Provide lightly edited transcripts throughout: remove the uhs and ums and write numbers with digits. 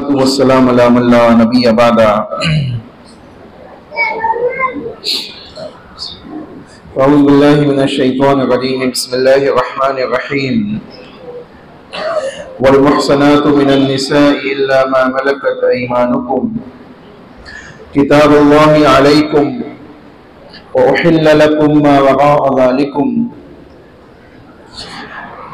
वस्सलातु वस्सलामु अला मन ला नबिय्य बअदा। अऊज़ु बिल्लाहि मिनश शैतानिर रजीम। बिस्मिल्लाहिर रहमानिर रहीम। वल मुहसनातु मिनन निसाइ इल्ला मा मलकत अयमानुकुम किताबुल्लाहि अलैकुम व उहिल्ल लकुम मा वराअ ज़ालिकुम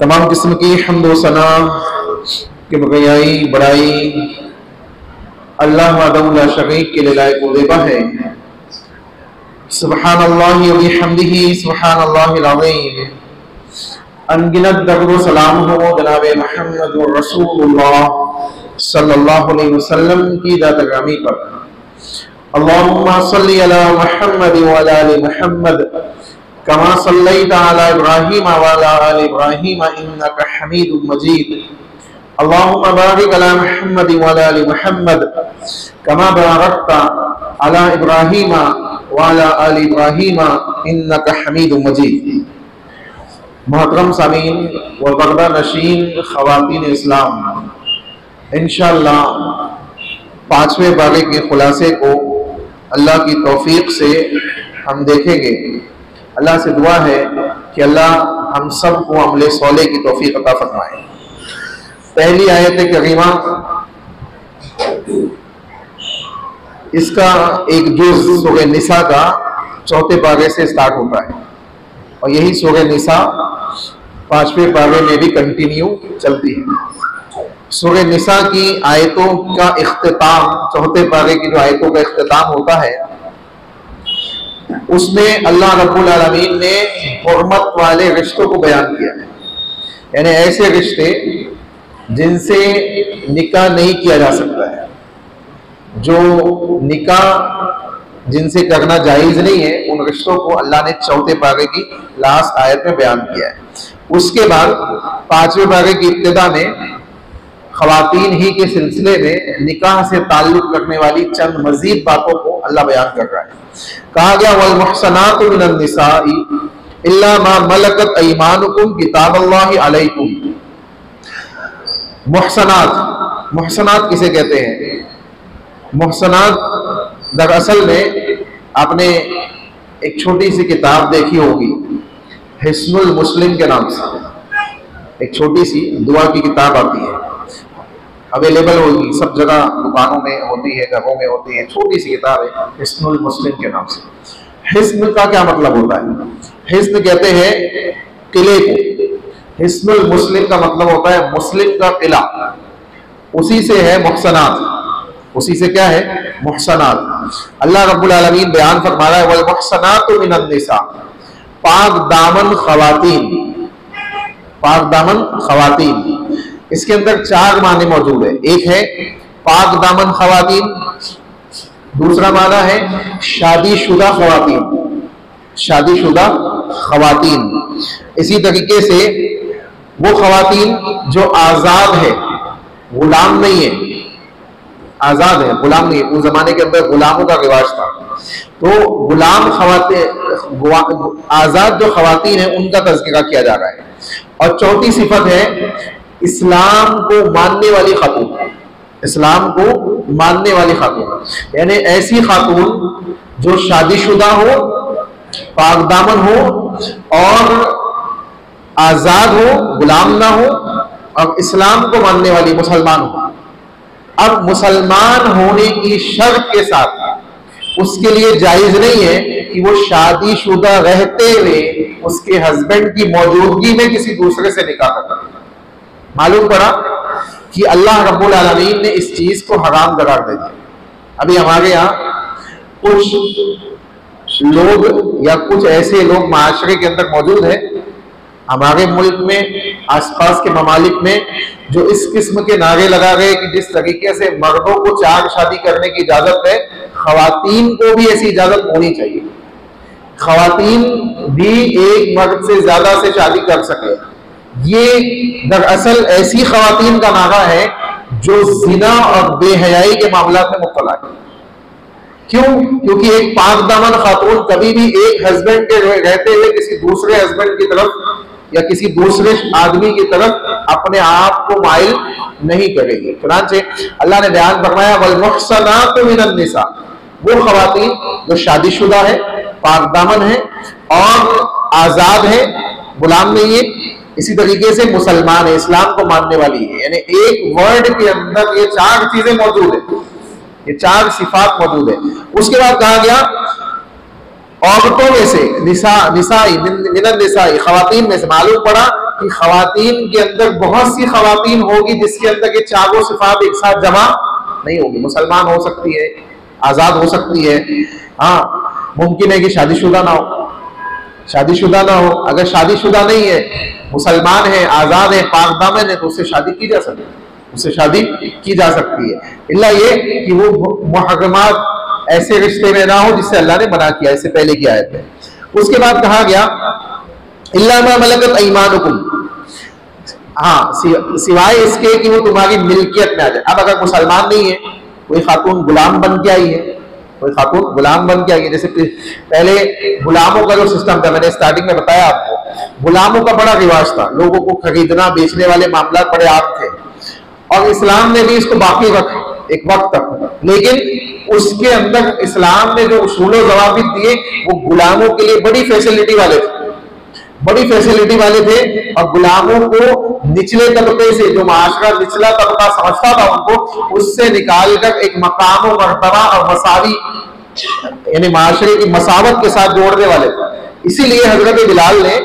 तमाम किस्म की हम्द व सना किबरियाई बड़ाई अल्लाह वहदहु ला शरीक के लिए लायक व ज़ेबा है। सुब्हानल्लाहि व बिहम्दिही सुब्हानल्लाहिल अज़ीम। अनगिनत दरूद व सलाम हो जनाबे मुहम्मद व रसूलुल्लाह सल्लल्लाहु अलैहि वसल्लम की ज़ात ग्रामी पर। अल्लाहुम्मा सल्लि अला मुहम्मद व अला आलि मुहम्मद कमा सल्लैता अला इब्राहीम व अला आलि इब्राहीम इन्नका हमीदुम मजीद। अल्लाहुम्मा बारिक अला मुहम्मद व अला आलि मुहम्मद कमा बारकता अला इब्राहीम व अला आलि इब्राहीम इन्नका हमीदुम मजीद। मोहतरम सामीन व पर्दा नशीन ख़वातीन इस्लाम, इंशाअल्लाह पांचवें बारे के खुलासे को अल्लाह की तौफीक से हम देखेंगे। अल्लाह से दुआ है कि अल्लाह हम सब को अमले सौले की तौफीक अता फरमाए। पहली आयत करीमा, इसका एक जुज़ सूरह निसा का चौथे पारे से स्टार्ट होता है और यही सूरह निसा पांचवें पारे में भी कंटिन्यू चलती है। सूरह निसा की आयतों का इख्तिताम, चौथे पारे की जो आयतों का इख्तिताम होता है, उसमें अल्लाह रब्बुल आलमीन ने हुर्मत वाले रिश्तों को बयान किया है, यानी ऐसे रिश्ते जिनसे निकाह नहीं किया जा सकता है, जो निकाह जिनसे करना जायज़ नहीं है, उन रिश्तों को अल्लाह ने चौथे पारे की लास्ट आयत में बयान किया है। उसके बाद पांचवें पारे की इब्तिदा में ख़वातीन ही के सिलसिले में निकाह से ताल्लुक़ रखने वाली चंद मज़ीद बातों को अल्लाह बयान कर रहा है। कहा गया वल मुहसनातु मिनन निसाइ इल्ला मा मलकत अयमानुकुम किताबुल्लाहि अलैकुम। मुहसनात, मुहसनात किसे कहते हैं? मुहसनात दरअसल में आपने एक छोटी सी किताब देखी होगी हिस्नुल मुस्लिम के नाम से, एक छोटी सी दुआ की किताब आती है, अवेलेबल होगी सब जगह, दुकानों में होती है, घरों में होती है, छोटी सी किताब है हिस्नुल मुस्लिम के नाम से। हिस्न का क्या मतलब होता है? हिस्न कहते हैं किले को। हिस्नुल मुस्लिम का मतलब होता है मुस्लिम का किला, उसी से है मुहसनात, उसी से क्या है? मुहसनात। अल्लाह रब्बुल आलमीन बयान फरमा रहा है वल मुहसनातु मिनन निसा, पाक दामन खवातीन, पाक दामन खवातीन। इसके अंदर चार माने मौजूद है। एक है पाक दामन खवातीन, दूसरा माना है शादीशुदा खवातीन, शादीशुदा खवातीन। इसी तरीके से वो खवातीन जो आज़ाद है, गुलाम नहीं है, आज़ाद है, गुलाम नहीं है। उस जमाने के अंदर गुलामों का रिवाज था, तो गुलाम खवातीन, आज़ाद जो खवातीन है, उनका तज़किरा किया जा रहा है। और चौथी सिफत है इस्लाम को मानने वाली खातून, इस्लाम को मानने वाली खातून, यानी ऐसी खातून जो शादीशुदा हो, पाकदामन हो और आज़ाद हो, गुलाम ना हो और इस्लाम को मानने वाली मुसलमान हो। अब मुसलमान होने की शर्त के साथ उसके लिए जायज़ नहीं है कि वो शादीशुदा रहते हुए उसके हस्बैंड की मौजूदगी में किसी दूसरे से निकाह करता। मालूम पड़ा कि अल्लाह रब्बुल आलमीन ने इस चीज को हराम करार दे दिया। अभी हमारे यहाँ कुछ लोग या कुछ ऐसे लोग माशरे के अंदर मौजूद है, हमारे मुल्क में, आसपास के ममालिक में, जो इस किस्म के नारे लगा रहे कि जिस तरीके से मर्दों को 4 शादी करने की इजाजत है, खवातीन को भी ऐसी इजाजत होनी चाहिए। खवातीन भी एक मर्द से ज्यादा से शादी कर सके। ये दरअसल ऐसी खवातीन का नारा है जो जिना और बेहयाई के मामला में मुब्तला है। क्यों? क्योंकि एक पाक दामन खातून कभी भी एक हस्बैंड के रहते हुए किसी दूसरे हस्बैंड की तरफ या किसी दूसरे आदमी की तरफ अपने आप को माइल नहीं करेगी। चुनांचे अल्लाह ने बयान फरमाया वल मुहसनातु मिनन निसा, वो खवातीन जो शादीशुदा है, पाक दामन है और आजाद है, गुलाम नहीं है, इसी तरीके से मुसलमान है, इस्लाम को मानने वाली है। यानी एक वर्ड के अंदर ये चार चीजें मौजूद है, ये चार सिफात मौजूद है। उसके बाद कहा गया औरतों में से मिनन निसाई, खवातीन में से। मालूम पड़ा कि खवातीन के अंदर बहुत सी खवातीन होगी जिसके अंदर ये चारों सिफात एक साथ जमा नहीं होगी। मुसलमान हो सकती है, आजाद हो सकती है, हाँ मुमकिन है कि शादीशुदा ना हो, शादीशुदा ना हो। अगर शादीशुदा नहीं है, मुसलमान है, आजाद है, पाक दामन है, तो उससे शादी की जा सकती है, उससे शादी की जा सकती है। इल्ला ये कि वो मुहर्रमात ऐसे रिश्ते में ना हो जिससे अल्लाह ने मना किया, इससे पहले की आयत है। उसके बाद कहा गया इल्ला मा मलकत ऐमानुकुम, हाँ सिवाय इसके कि वो तुम्हारी मिल्कियत में आ जाए। अब अगर मुसलमान नहीं है, कोई खातून गुलाम बन के आई है, कोई खातून गुलाम बन के आई है, जैसे पहले गुलामों का जो सिस्टम था, मैंने स्टार्टिंग में बताया आपको, गुलामों का बड़ा रिवाज था, लोगों को खरीदना बेचने वाले मामला बड़े आम थे और इस्लाम ने भी इसको बाकी रखा एक वक्त तक। लेकिन उसके अंदर इस्लाम ने जो उसूल ज़वाबित दिए वो गुलामों के लिए बड़ी फैसिलिटी वाले थे, बड़ी फैसिलिटी वाले थे। और गुलामों को निचले तबके से, जो माशरा निचला तबका समझता था उनको, उससे निकालकर एक मकाम और मर्तबा और मसावी यानी माशरे की मसावत के साथ जोड़ने वाले थे। इसीलिए हजरत बिलाल ने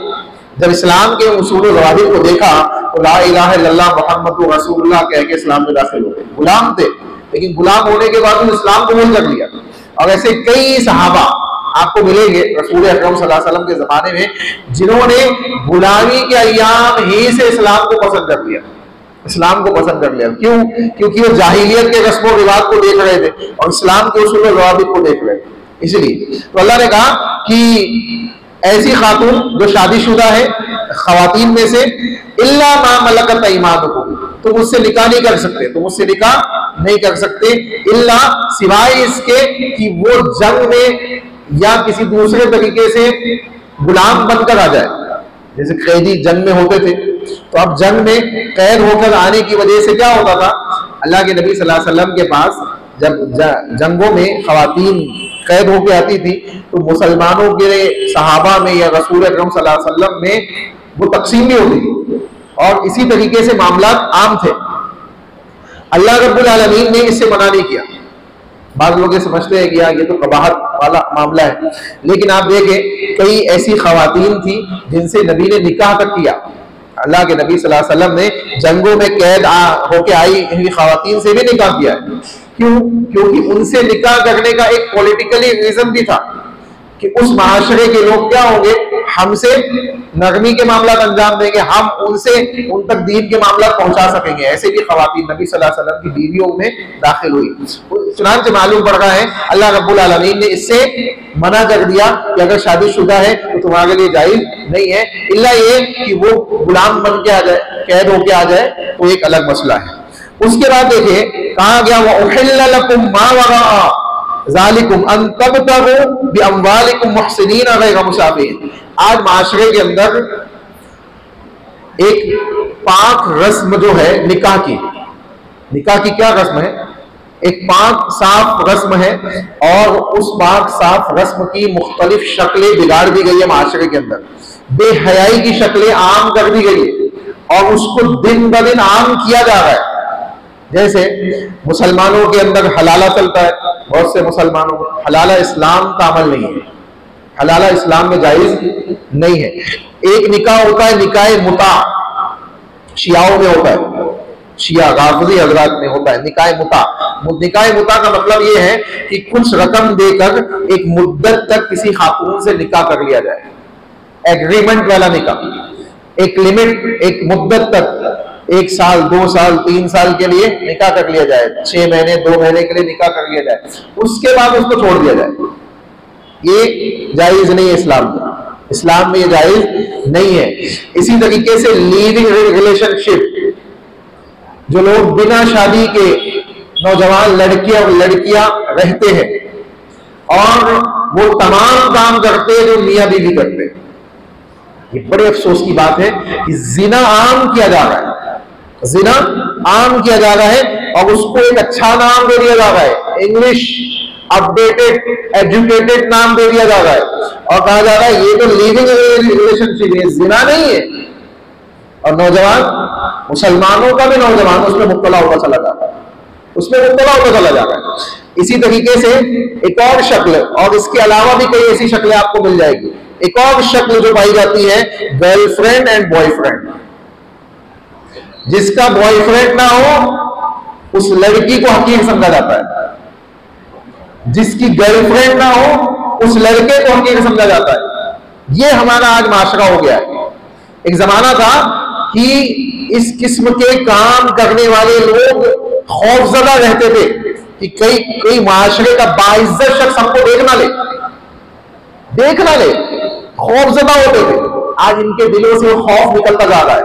जब इस्लाम के उसूल ज़वाबित को देखा तो ला इलाहा इल्लल्लाह मुहम्मदुर रसूलुल्लाह कह के इस्लाम में दाखिल हो गए। गुलाम थे, लेकिन गुलाम होने के बाद उन्होंने इस्लाम कबूल कर लिया। और ऐसे कई सहाबा आपको मिलेंगे रसूल अकरम सल्लल्लाहु अलैहि वसल्लम के जमाने में जिन्होंने गुलामी के अय्याम ही से इस्लाम को पसंद कर लिया, इस्लाम को पसंद कर लिया। क्यों? क्योंकि वो जाहिलियत के रस्म और रिवाज को देख रहे थे और इस्लाम के उसूल और ज़वाबित को देख रहे थे। इसलिए तो अल्लाह ने कहा कि ऐसी खातून जो शादीशुदा है खवातीन में से, इल्ला मा मलकत ऐमानुकुम, तुम उससे निकाह नहीं कर सकते, तुम उससे निकाह नहीं कर सकते, इल्ला सिवाय इसके कि वो जंग में या किसी दूसरे तरीके से गुलाम बनकर आ जाए। जैसे कैदी जंग में होते थे, तो अब जंग में कैद होकर आने की वजह से क्या होता था, अल्लाह के नबी सल्लल्लाहु अलैहि वसल्लम के पास जब जंगों में खवातीन कैद होकर आती थी तो मुसलमानों के सहाबा में या रसूल अकरम सल्लल्लाहु अलैहि वसल्लम में वो तकसीम भी होती थी और इसी तरीके से मामला आम थे। अल्लाह रब्बुल आलमीन ने इससे मना नहीं किया। बाद लोग ये समझते हैं कि यार ये तो कबाहत वाला मामला है, लेकिन आप देखें कई ऐसी खवातीन थी जिनसे नबी ने निकाह तक किया। अल्लाह के नबी सल्लल्लाहु अलैहि वसल्लम ने जंगों में कैद होके आई हुई खवातीन से भी निकाह किया है। क्यों? क्योंकि उनसे निकाह करने का एक पॉलिटिकली रीजन भी था कि उस माशरे के लोग क्या होंगे, हमसे नरमी के मामला अंजाम देंगे, हम उनसे उन तक दीन के मामला पहुंचा सकेंगे। ऐसे भी खवातीन नबी सल्लल्लाहु अलैहि वसल्लम की बीवियों में दाखिल हुई। चुनांचे मालूम पड़ रहा है अल्लाह रब्बुल आलमीन ने इससे मना कर दिया कि अगर शादीशुदा है तो तुम्हारे लिए जायज नहीं है, इल्ला ये कि वो गुलाम बन के आ जाए, कैद होके आ जाए, तो एक अलग मसला है। उसके बाद देखिए कहा गया वो उहिल्ला लकुम मा वराअ ज़ालिकुम अन तबतगू बिअमवालिकुम मुहसिनीन गैर मुसाफिहीन। आज माशरे के अंदर एक पाक रस्म जो है निकाह की क्या रस्म है, एक पाक साफ रस्म है और उस पाक साफ रस्म की मुख्तलिफ शक्लें बिगाड़ दी गई है माशरे के अंदर, बेहयाई की शक्लें आम कर दी गई है और उसको दिन ब दिन आम किया जा रहा है। जैसे मुसलमानों के अंदर हलाला चलता है, बहुत से मुसलमानों को हलाला इस्लाम का अमल नहीं है, हलाला इस्लाम में जायज नहीं है। एक निकाह होता है निकाह मुता, शियाओं में होता है, शिया गाफजी हजरात में होता है निकाह मुता। निकाह मुता का मतलब ये है कि कुछ रकम देकर एक मुद्दत तक किसी खातून से निकाह कर लिया जाए, एग्रीमेंट वाला निकाह, एक लिमिट, एक मुद्दत तक, 1 साल 2 साल 3 साल के लिए निकाह कर लिया जाए, 6 महीने 2 महीने के लिए निकाह कर लिया जाए, उसके बाद उसको छोड़ दिया जाए। ये जायज नहीं है इस्लाम में ये जायज नहीं है। इसी तरीके से लिविंग रिलेशनशिप, जो लोग बिना शादी के नौजवान लड़कियां और लड़कियां रहते हैं और वो तमाम काम करते हैं जो मियां बीवी करते हैं, ये बड़े अफसोस की बात है कि जिना आम किया जा रहा है, जिना आम किया जा रहा है और उसको एक अच्छा नाम दे दिया जा रहा है, इंग्लिश अपडेटेड एजुकेटेड नाम दे दिया जा रहा है और कहा जा रहा है ये तो लिविंग रिलेशनशिप है, जिना नहीं है। और नौजवान, मुसलमानों का भी नौजवान उसमें मुब्तला होता चला जाता है, उसमें मुब्तला होता चला जाता है। इसी तरीके से एक और शक्ल, और इसके अलावा भी कई ऐसी शक्लें आपको मिल जाएगी, एक और शक्ल जो पाई जाती है गर्लफ्रेंड एंड बॉयफ्रेंड। जिसका बॉयफ्रेंड ना हो उस लड़की को हकीर समझा जाता है, जिसकी गर्लफ्रेंड ना हो उस लड़के को हकीर समझा जाता है। यह हमारा आज माशरा हो गया है। एक जमाना था कि इस किस्म के काम करने वाले लोग खौफजदा रहते थे कि कई माशरे का बाइज्जत शख्स हमको देख ना ले, खौफजदा होते थे। आज इनके दिलों से खौफ निकलता जा रहा है।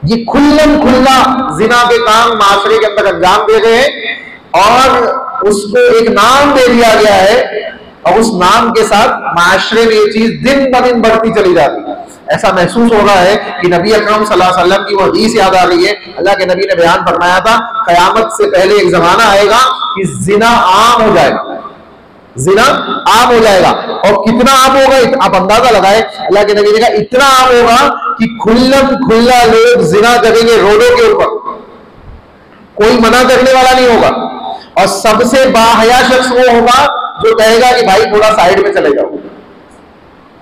ये खुल्लम खुल्ला जिना के काम माशरे के अंदर अंजाम दे रहे हैं और उसको एक नाम दे दिया गया है और उस नाम के साथ माशरे में ये चीज दिन ब दिन बढ़ती चली जाती है। ऐसा महसूस हो रहा है कि नबी अकरम सल्लल्लाहु अलैहि वसल्लम की वो हदीस याद आ रही है। अल्लाह के नबी ने बयान फरमाया था, कयामत से पहले एक जमाना आएगा कि जिना आम हो जाएगा, जिना आम हो जाएगा। और कितना आम होगा आप अंदाजा लगाए। अल्लाह के नबी ने कहा इतना आम होगा कि खुल्लम खुल्ला लोग जिना करेंगे रोडों के ऊपर, कोई मना करने वाला नहीं होगा। और सबसे बाहया शख्स वो होगा जो कहेगा कि भाई थोड़ा साइड में चले जाओ,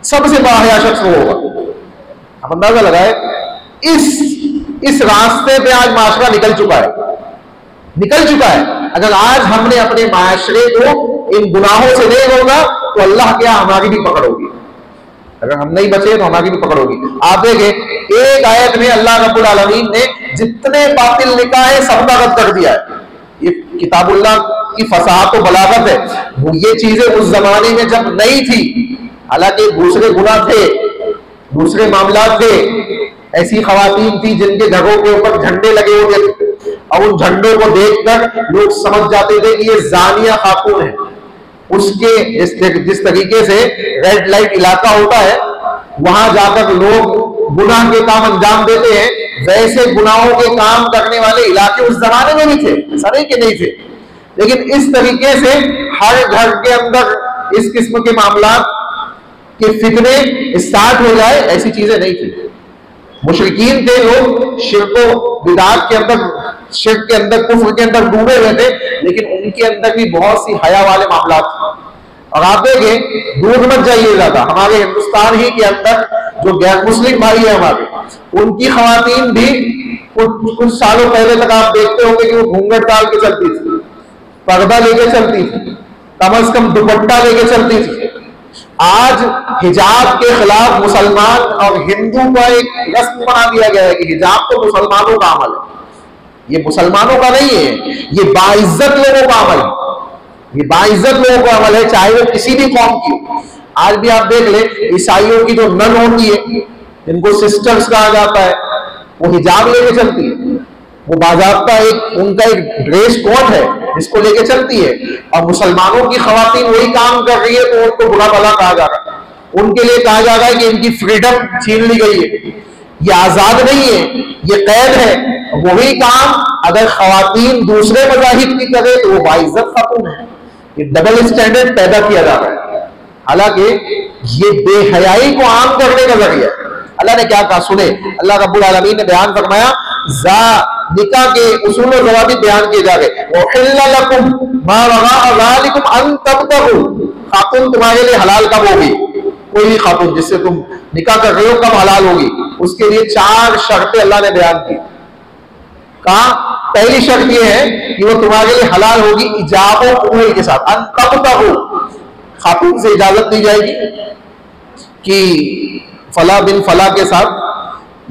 सबसे बाहया शख्स वो होगा। आप अंदाजा लगाए, इस रास्ते पे आज माशरा निकल चुका है। अगर आज हमने अपने माशरे को इन गुनाहों से नहीं रोका तो अल्लाह क्या हमारी भी पकड़ होगी। अगर हम नहीं बचे तो हमारी भी पकड़ होगी। आप देखें एक आयत में अल्लाह रब्बुल आलमीन ने जितने बातिल निकाह सबका रद्द कर दिया है। ये किताबुल्लाह की फसाहत और बलागत है। वो ये चीजें उस जमाने में जब नहीं थी, हालांकि दूसरे गुनाह थे, दूसरे मामला थे, ऐसी खवातीन थी जिनके घरों के ऊपर झंडे लगे होते थे और उन झंडों को देखकर लोग समझ जाते थे कि ये जानिया खातून है। उसके जिस तरीके से रेड लाइट इलाका होता है वहां जाकर लोग गुनाह के काम अंजाम देते हैं, वैसे गुनाहों के काम करने वाले इलाके उस जमाने में भी थे, ऐसा नहीं कि नहीं थे। लेकिन इस तरीके से हर घर के अंदर इस किस्म के मामला के फितने स्टार्ट हो जाए, ऐसी चीजें नहीं थी। मुशरिकीन थे लोग, शिर्क बिदात के अंदर, शिर्क के अंदर, कुफ्र के अंदर डूबे हुए थे, लेकिन उनके अंदर भी बहुत सी हया वाले मामला थे। और आप देखें, दूर मत जाइए ज्यादा, हमारे हिंदुस्तान ही के अंदर जो गैर मुस्लिम भाई है हमारे, उनकी खवातीन भी कुछ सालों पहले तक आप देखते होंगे कि वो घूंघट डाल के चलती थी, पर्दा लेके चलती थी, कम से कम दुपट्टा लेके चलती थी। आज हिजाब के खिलाफ मुसलमान और हिंदू का एक रस्म बना दिया गया है कि हिजाब तो मुसलमानों का अमल है। ये मुसलमानों का नहीं है, ये बाइज्जत लोगों का अमल है, ये बाइज्जत लोगों का अमल है, चाहे वो किसी भी कौम की हो। आज भी आप देख ले, ईसाइयों की जो नन होती है, जिनको सिस्टर्स कहा जाता है, वो हिजाब लेके चलती है, वो बाज़ाब्ता उनका एक ड्रेस कोड है जिसको लेके चलती है। और मुसलमानों की खवातीन वही काम कर रही है तो उनको बुरा भला कहा जा रहा है, उनके लिए कहा जा रहा है कि इनकी फ्रीडम छीन ली गई है, ये आजाद नहीं है, ये कैद है। वही काम अगर खवातीन दूसरे मज़ाहिब की करे तो वो बाइज्जत खातून है। ये डबल स्टैंडर्ड पैदा किया जा रहा है, हालांकि ये बेहयाई को आम करने का जरिया है। अल्लाह ने क्या कहा सुने, अल्लाह रब्बुल आलमीन ने बयान फरमाया, निकाह के उसूल और ज़वाबित बयान किए जा रहे। खातून तुम्हारे लिए हलाल कब होगी, कोई भी खातून जिससे तुम निकाह कर रहे हो कब हलाल होगी, उसके लिए 4 शर्तें अल्लाह ने बयान की। कहा पहली शर्त यह है कि वो तुम्हारे लिए हलाल होगी इजाबो कबूल के साथ। खातून से इजाजत दी जाएगी कि फला बिन फला के साथ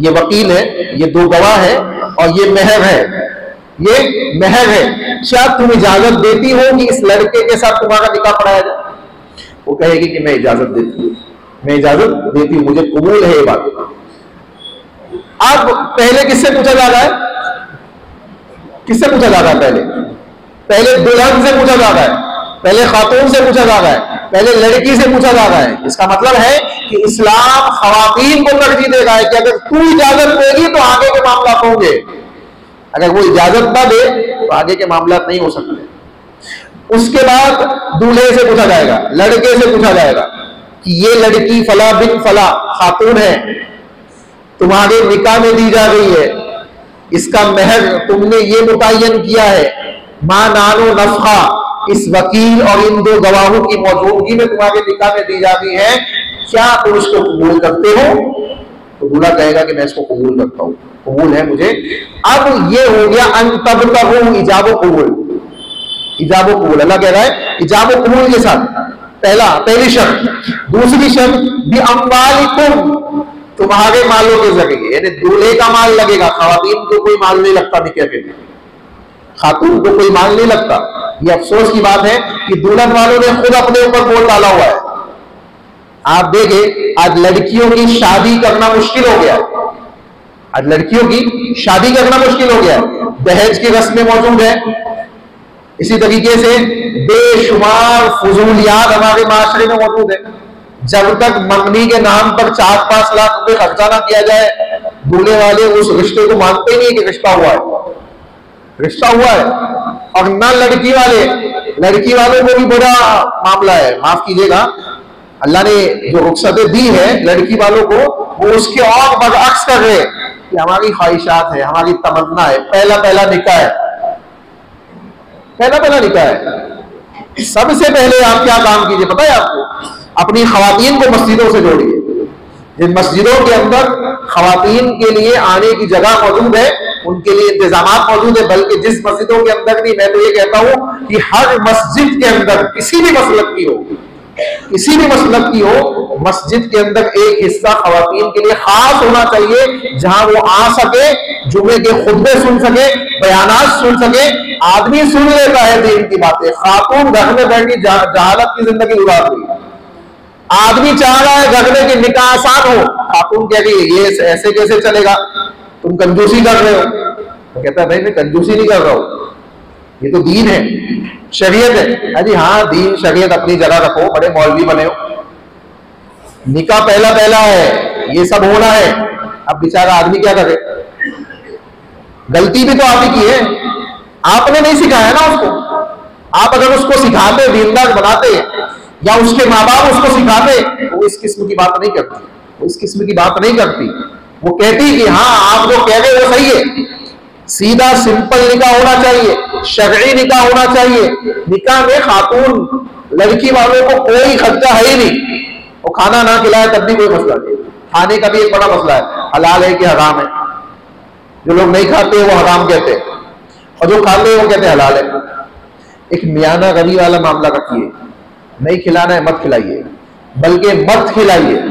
ये वकील है, ये 2 गवाह है और ये मेहर है, ये मेहर है, क्या तुम इजाजत देती हो कि इस लड़के के साथ तुम्हारा निकाह पढ़ाया जाए? वो कहेगी कि मैं इजाजत देती हूँ, मैं इजाजत देती हूँ, मुझे कबूल है ये बात। अब पहले किससे पूछा जा रहा है? किससे पूछा जा रहा है? पहले दुल्हन से पूछा जा रहा है, पहले खातून से पूछा जा रहा है, पहले लड़की से पूछा जा रहा है। इसका मतलब है कि इस्लाम खवातीन को तरजीह दे रहा है कि अगर तू इजाजत देगी तो आगे के मामला होंगे, अगर वो इजाजत ना दे तो आगे के मामला नहीं हो सकते। उसके बाद दूल्हे से पूछा जाएगा, लड़के से पूछा जाएगा कि ये लड़की फला बिन फला खातून है, तुम्हारे निकाह में दी जा रही है, इसका महर तुमने ये मुतय्यन किया है, मां नानो नफा, इस वकील और इन दो गवाहों की मौजूदगी में तुम्हारे निकाह में दी जाती है, क्या तुम इसको कबूल करते हो? तो दूल्हा कहेगा कि मैं इसको कबूल करता हूं, कबूल है मुझे। अब ये हो गया अनतबतहु इजाबो कबूल, इजाबो कबूल। अल्लाह कह रहा है इजाबो कबूल के साथ पहली शर्त। दूसरी शर्त भी अम्वालिकुम, तुम्हारे मालों के जरिए, यानी दूल्हे का माल लगेगा, खवातीन को कोई माल नहीं लगता निकाह के लिए, खातून को कोई माल नहीं लगता। ये अफसोस की बात है कि दुल्हन वालों ने खुद अपने ऊपर बोल डाला हुआ है। आप देखें आज लड़कियों की शादी करना मुश्किल हो गया, आज लड़कियों की शादी करना मुश्किल हो गया, दहेज की रस्में मौजूद है। इसी तरीके से बेशुमार फजूलियात हमारे माशरे में मौजूद है। जब तक मंगनी के नाम पर 4-5 लाख रुपए खर्चा ना किया जाए, दूल्हे वाले उस रिश्ते को मानते ही नहीं कि रिश्ता हुआ है, रिश्ता हुआ है। और ना लड़की वालों को भी बड़ा मामला है, माफ कीजिएगा, अल्लाह ने जो रुखसतें दी है लड़की वालों को, वो उसके और बरअक्स कर रहे कि हमारी ख्वाहिशात है, हमारी तमन्ना है, पहला निकाह है, पहला निकाह है। सबसे पहले आप क्या काम कीजिए पता है आपको? अपनी खवातीन को मस्जिदों से जोड़िए। जिन मस्जिदों के अंदर खवातीन के लिए आने की जगह मौजूद है, उनके लिए इंतजाम मौजूद है, बल्कि जिस मस्जिदों के अंदर भी, मैं तो ये कहता हूं कि हर मस्जिद के अंदर किसी भी मसलक की हो, मस्जिद के अंदर एक हिस्सा खवातीन के लिए खास होना चाहिए, जहां वो आ सके, जुमे के खुतबे सुन सके, बयानात सुन सके। आदमी सुन लेता है दीन की बातें, खातून घर में बैठी जहालत की जिंदगी गुजार रही है। आदमी चाह रहा है घर में कि निकाह आसान हो, खातून कह रही है ये ऐसे कैसे चलेगा, तुम कंजूसी कर रहे हो। तो कहता है भाई मैं कंजूसी नहीं कर रहा हूं, ये तो दीन है, शरीयत है। अरे हाँ, दीन शरीयत अपनी जगह रखो, बड़े मौलवी बने हो, निकाह पहला है, ये सब होना है। अब बेचारा आदमी क्या करे? गलती भी तो आप ही की है, आपने नहीं सिखाया ना उसको। आप अगर उसको सिखाते, दीनदार बनाते, या उसके माँ बाप उसको सिखाते, वो इस किस्म की बात नहीं करती, वो इस किस्म की बात नहीं करती। वो कहती कि हाँ आप जो कह रहे हो वो सही है, सीधा सिंपल निकाह होना चाहिए, शरई निकाह होना चाहिए। निकाह में खातून लड़की वालों को कोई खर्चा है ही नहीं, वो खाना ना खिलाए तब भी कोई मसला नहीं। खाने का भी एक बड़ा मसला है, हलाल है कि हराम है। जो लोग नहीं खाते वो हराम कहते हैं, और जो खाते हैं वो कहते हैं हलाल है। एक मियाना रवि वाला मामला रखिए, नहीं खिलाना है मत खिलाइए, बल्कि मत खिलाइए।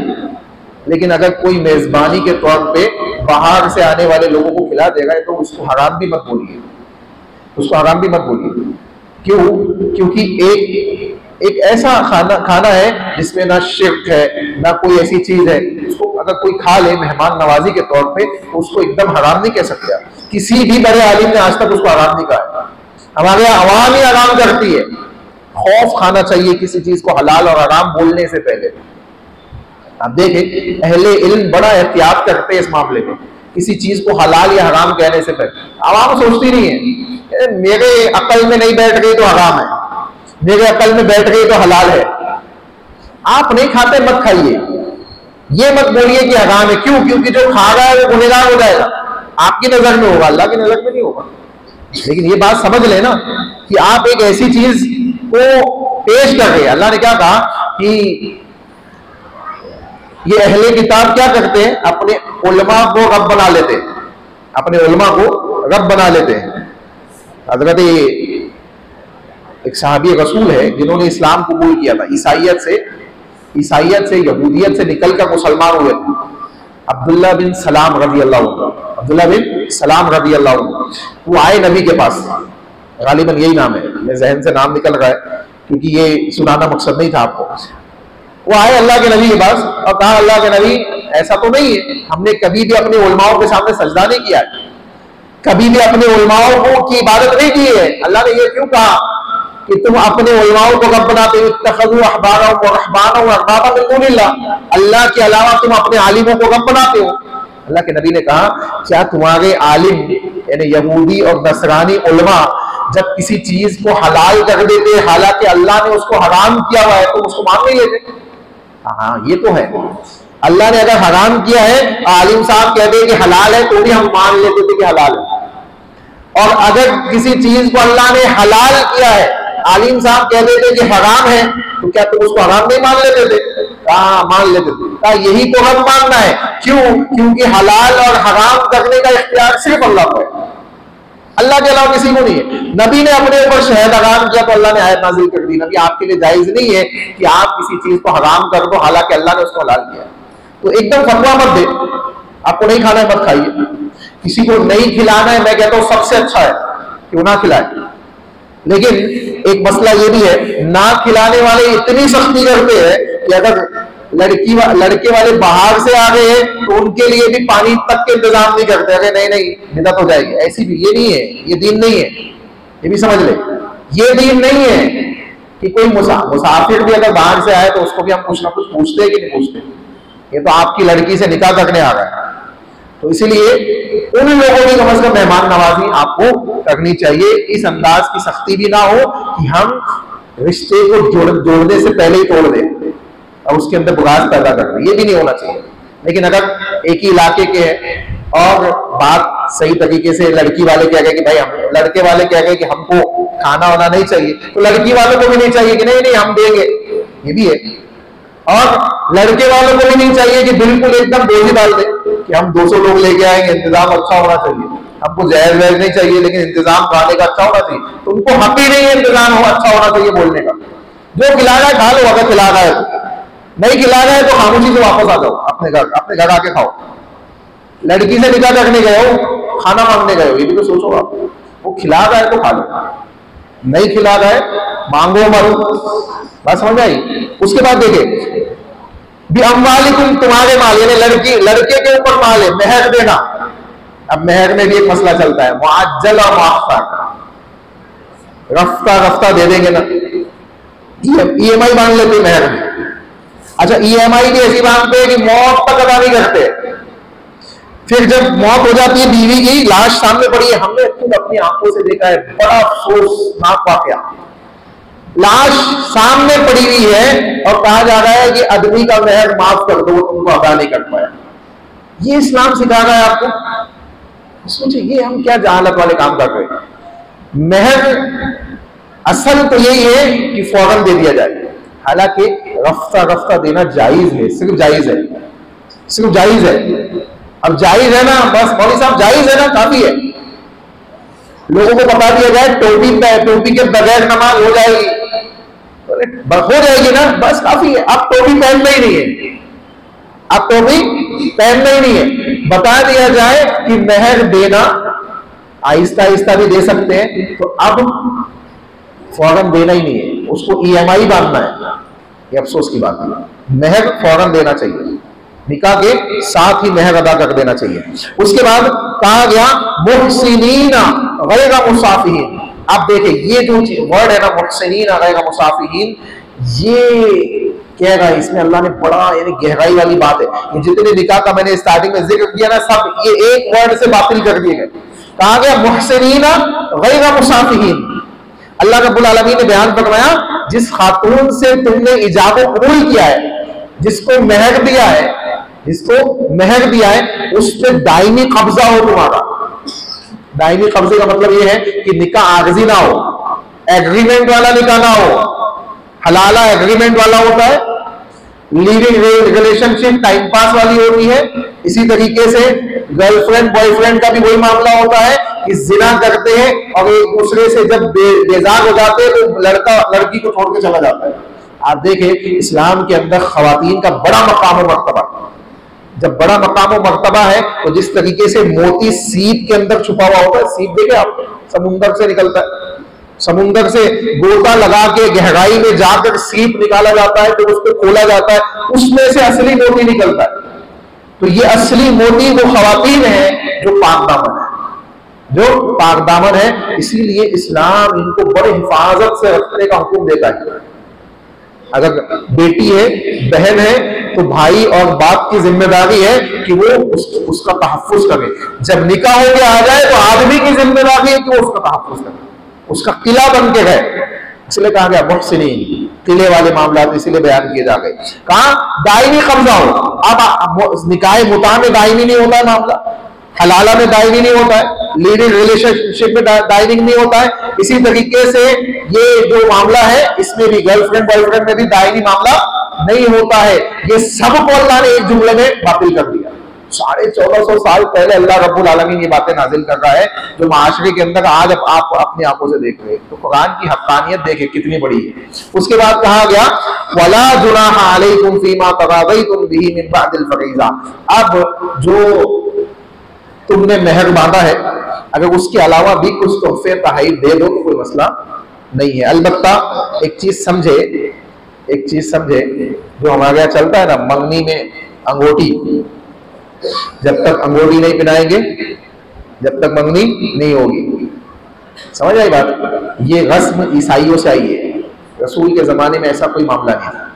लेकिन अगर कोई मेजबानी के तौर पे बाहर से आने वाले लोगों को खिला देगा तो उसको हराम भी मत बोलिए, उसको हराम भी मत बोलिए। क्यों? क्योंकि एक ऐसा खाना है जिसमें ना शिर्क है, ना कोई ऐसी चीज है। उसको अगर कोई खा ले मेहमान नवाजी के तौर पे, तो उसको एकदम हराम नहीं कह सकते आप। किसी भी बड़े आलिम ने आज तक उसको हराम नहीं कहा। हमारे यहाँ अवाम ही हराम करती है। खौफ खाना चाहिए किसी चीज को हलाल और हराम बोलने से पहले। आप देखें अहले इल्म बड़ा एहतियात करते हैं इस मामले में, किसी चीज को हलाल या हराम कहने से पहले। आवाम सोचती नहीं है मेरे अकल में नहीं बैठ गई तो हराम है, मेरे अकल में बैठ गई तो हलाल है। आप नहीं खाते मत खाइए, ये मत बोलिए कि हराम है। क्यों? क्योंकि जो खा रहा है वो गुनहगार हो जाएगा, आपकी नजर में होगा, अल्लाह की नजर में नहीं होगा। लेकिन ये बात समझ लेना कि आप एक ऐसी चीज को पेश कर रहे हैं। अल्लाह ने क्या कहा कि ये अहले किताब क्या करते हैं, अपने उलमा को रब बना लेते हैं, अपने उलमा को रब बना लेते हैं। हजरत एक सहाबी रसूल है जिन्होंने इस्लाम कबूल किया था, ईसाइयत से यहूदियत से निकलकर मुसलमान हुए थे। अब्दुल्ला बिन सलाम रज़ी अल्लाह अन्हु, वो आए नबी के पास, गालिबन यही नाम है, मेरे जहन से नाम निकल रहा है क्योंकि ये सुनाना मकसद नहीं था आपको। वो आए अल्लाह के नबी के पास और कहा अल्लाह के नबी ऐसा तो नहीं है, हमने कभी भी अपने उलमाओं के सामने सजदा नहीं किया, कभी भी अपने उलमाओं को की इबादत नहीं की है। अल्लाह ने ये क्यों कहा कि तुम अपने उलमाओं को रब बनाते हो, इत्तखज़ू अहबारहुम व रहबानहुम अरबाबा मिन दूनिल्लाह, अल्लाह के अलावा तुम अपने आलिमों को रब बनाते हो। अल्लाह के नबी ने कहा क्या तुम्हारे आलिम यानी यहूदी और नसरानी उलमा जब किसी चीज को हलाल कर देते हालांकि अल्लाह ने उसको हराम किया हुआ है, तो उसको मान नहीं लेते? हाँ ये तो है, अल्लाह ने अगर हराम किया है, आलिम साहब कहते हैं कि हलाल है, तो भी हम मान लेते थे कि हलाल है। और अगर किसी चीज को अल्लाह ने हलाल किया है, आलिम साहब कह देते कि हराम है, तो क्या तुम उसको हराम नहीं मान लेते थे? हाँ मान लेते थे। यही तो हम मानना है। क्यों? क्योंकि हलाल और हराम करने का इख्तियार सिर्फ अल्लाह को है, अल्लाह के अलावा किसी को नहीं है। नबी ने अपने ऊपर शहद हराम किया तो अल्लाह ने आयत नाजिल कर दी, नबी आपके लिए जायज नहीं है कि आप किसी चीज को हराम कर दो हालांकि अल्लाह ने उसको हलाल किया। तो एकदम फतवा मत दे, आपको नहीं खाना है मत खाइए, किसी को नहीं खिलाना है, मैं कहता हूं सबसे अच्छा है क्यों ना खिलाए। लेकिन एक मसला ये भी है, ना खिलाने वाले इतनी सख्ती करते हैं कि अगर लड़के वाले बाहर से आ गए तो उनके लिए भी पानी तक के इंतजाम नहीं करते, अरे नहीं नहीं बिदअत हो जाएगी। ऐसी भी ये नहीं है, ये दीन नहीं है, ये भी समझ ले, ये दीन नहीं है कि कोई मुसाफिर भी अगर बाहर से आए तो उसको भी हम कुछ ना कुछ पूछते हैं कि नहीं पूछते। ये तो आपकी लड़की से निकाह करने आ रहा है, तो इसीलिए उन लोगों की कम से कम मेहमान नवाजी आपको करनी चाहिए। इस अंदाज की सख्ती भी ना हो कि हम रिश्ते को जोड़ने से पहले ही तोड़ दें और उसके अंदर बुरास पैदा कर दें, ये भी नहीं होना चाहिए। लेकिन अगर एक ही इलाके के हैं और बात सही तरीके से लड़की वाले कह गए कि भाई हम, लड़के वाले कह गए कि हमको खाना वाना नहीं चाहिए, तो लड़की वालों को भी नहीं चाहिए कि नहीं नहीं हम देंगे, ये भी है। और लड़के वालों को भी नहीं चाहिए कि बिल्कुल एकदम बोझ डाल दे कि हम 200 लोग लेके आएंगे, इंतजाम अच्छा होना चाहिए, हमको जहर वहर नहीं चाहिए लेकिन इंतजाम खाने का अच्छा होना चाहिए। तो उनको हक ही नहीं है इंतजाम हो अच्छा होना चाहिए बोलने का। जो खिला रहा है खा लो, अगर खिला रहा है तो, नहीं खिला रहा है तो खामोशी से वापस आ जाओ अपने घर आके खाओ। लड़की से निकाह करने गए हो, खाना मांगने गए हो, ये भी तो सोचो आप। वो खिला रहा है तो खा लो, नहीं खिला रहा है मांगो मरो, बात समझ आई। उसके बाद देखे भी अम्वालिकुम, तुम्हारे माल यानी लड़के के ऊपर माल है, मेहर देना। अब मेहर में भी एक मसला चलता है, मुअज्जल और मुअख्खर, रफ्ता दे देंगे ना, ईएमआई मांग लेते मेहर में। अच्छा ईएमआई भी ऐसी मांगते हैं कि मौत तक अदा नहीं करते। फिर जब मौत हो जाती है बीवी की, लाश सामने पड़ी है, हमने खुद अपनी आंखों से देखा है, बड़ा अफसोसनाक वाकया, लाश सामने पड़ी हुई है और कहा जा रहा है कि आदमी का मेहर माफ कर दो, तुमको अदा नहीं कर पाया। ये इस्लाम सिखा रहा है आपको? सोचिए ये हम क्या जहालत वाले काम कर रहे हैं। मेहर असल तो यही है कि फौरन दे दिया जाए, हालांकि रफ्ता देना जायज है, सिर्फ जायज है, सिर्फ जायज है। अब जायज है ना, बस मौलवी साहब जायज है ना, काफी है। लोगों को बता दिया जाए टोपी के बगैर नमाज हो जाएगी, हो जाएगी ना, बस काफी है। अब टोपी पहनना ही नहीं है, अब टोपी पहनना ही नहीं है। बता दिया जाए कि मेहर देना आहिस्ता आहिस्ता भी दे सकते हैं, तो अब फौरन देना ही नहीं है, उसको ईएमआई बांधना है। ये अफसोस की बात है, मेहर फौरन देना चाहिए, निकाह के साथ ही मेहर अदा कर देना चाहिए। उसके बाद कहा गया मुहसिनीना गैर मुसाफिहीन। आप देखें ये जो वर्ड है ना मुहसिनीना गैर मुसाफिहीन, ये कह रहा है इसमें अल्लाह ने बड़ा यानी गहराई वाली बात है। ये जितने निकाह का मैंने स्टार्टिंग में जिक्र किया ना, सब ये एक वर्ड से बातिल कर दिए गए। कहा गया मुहसिनीना गैर मुसाफिहीन। अल्लाह रब्बुल आलमीन ने बयान फरमाया जिस खातून से तुमने इजाब कबूल किया है, जिसको मेहर दिया है, उस पर दायमी कब्जा हो तुम्हारा। दायमी कब्जे का मतलब यह है कि निकाह आगजी ना हो, एग्रीमेंट वाला निकाह ना हो। हलाला एग्रीमेंट वाला होता है, लिविंग रिलेशनशिप टाइम पास वाली होती है। इसी तरीके से गर्लफ्रेंड बॉयफ्रेंड का भी वही मामला होता है कि जिना करते हैं और एक दूसरे से जब बेजार हो जाते हैं तो लड़का लड़की को छोड़ के चला जाता है। आप देखें इस्लाम के अंदर खवातीन का बड़ा मकाम और मर्तबा, जब बड़ा मकाम और मर्तबा है तो जिस तरीके से मोती सीप के अंदर छुपा हुआ होता है, सीप देखे आप, समुंदर से निकलता है, समुंदर से गोता लगा के गहराई में जाकर सीप निकाला जाता है, तो उसको खोला जाता है, उसमें से असली मोती निकलता है। तो ये असली मोती वो खवातीन है जो पाक दामन है, जो पाक दामन है। इसीलिए इस्लाम इनको बड़े हिफाजत से रखने का हुक्म देता है। अगर बेटी है, बहन है, तो भाई और बाप की जिम्मेदारी है कि वो उसका तहफ्फुज करे। जब निकाह हो के आ जाए तो आदमी की जिम्मेदारी है कि वो उसका तहफ्फुज करे, उसका किला बन के गए। इसलिए कहा गया मुहसिनीन, किले वाले मामला इसीलिए बयान किए जा गए। कहा दायमी कब्जा हो। अब निकाह मुता में दायमी नहीं होता है मामला, हलाला में दायमी नहीं होता है, लिविंग रिलेशनशिप में दायमी नहीं होता है। इसी तरीके से ये जो मामला है इसमें भी गर्लफ्रेंड बॉयफ्रेंड में भी दायमी मामला नहीं होता है। ये सबको अल्लाह ने एक जुमले में बातिल कर दिया। 1450 साल पहले अल्लाह रब्बुल आलमीन ये बातें नाजिल कर रहा है, जो माशरे के अंदर आज आप अपनी आंखों से देख रहे हैं। तो कुरान की हक्कानियत देखे कितनी बड़ी है। उसके बाद कहा गया वला जुनाहा अलैकुम फीमा तगादैतुम बिही मिन बअदिल फरीज़ा। अब जो तुमने मेहर बांधा है, अगर उसके अलावा भी कुछ तोहफे तहफ़ दे दो तो कोई मसला नहीं है। अलबत्ता एक चीज समझे, जो हमारे यहाँ चलता है ना, मंगनी में अंगूठी, जब तक अंगूठी नहीं पहनाएंगे, जब तक मंगनी नहीं होगी। समझ आई बात? ये रस्म ईसाइयों से आई है। रसूल के जमाने में ऐसा कोई मामला नहीं था।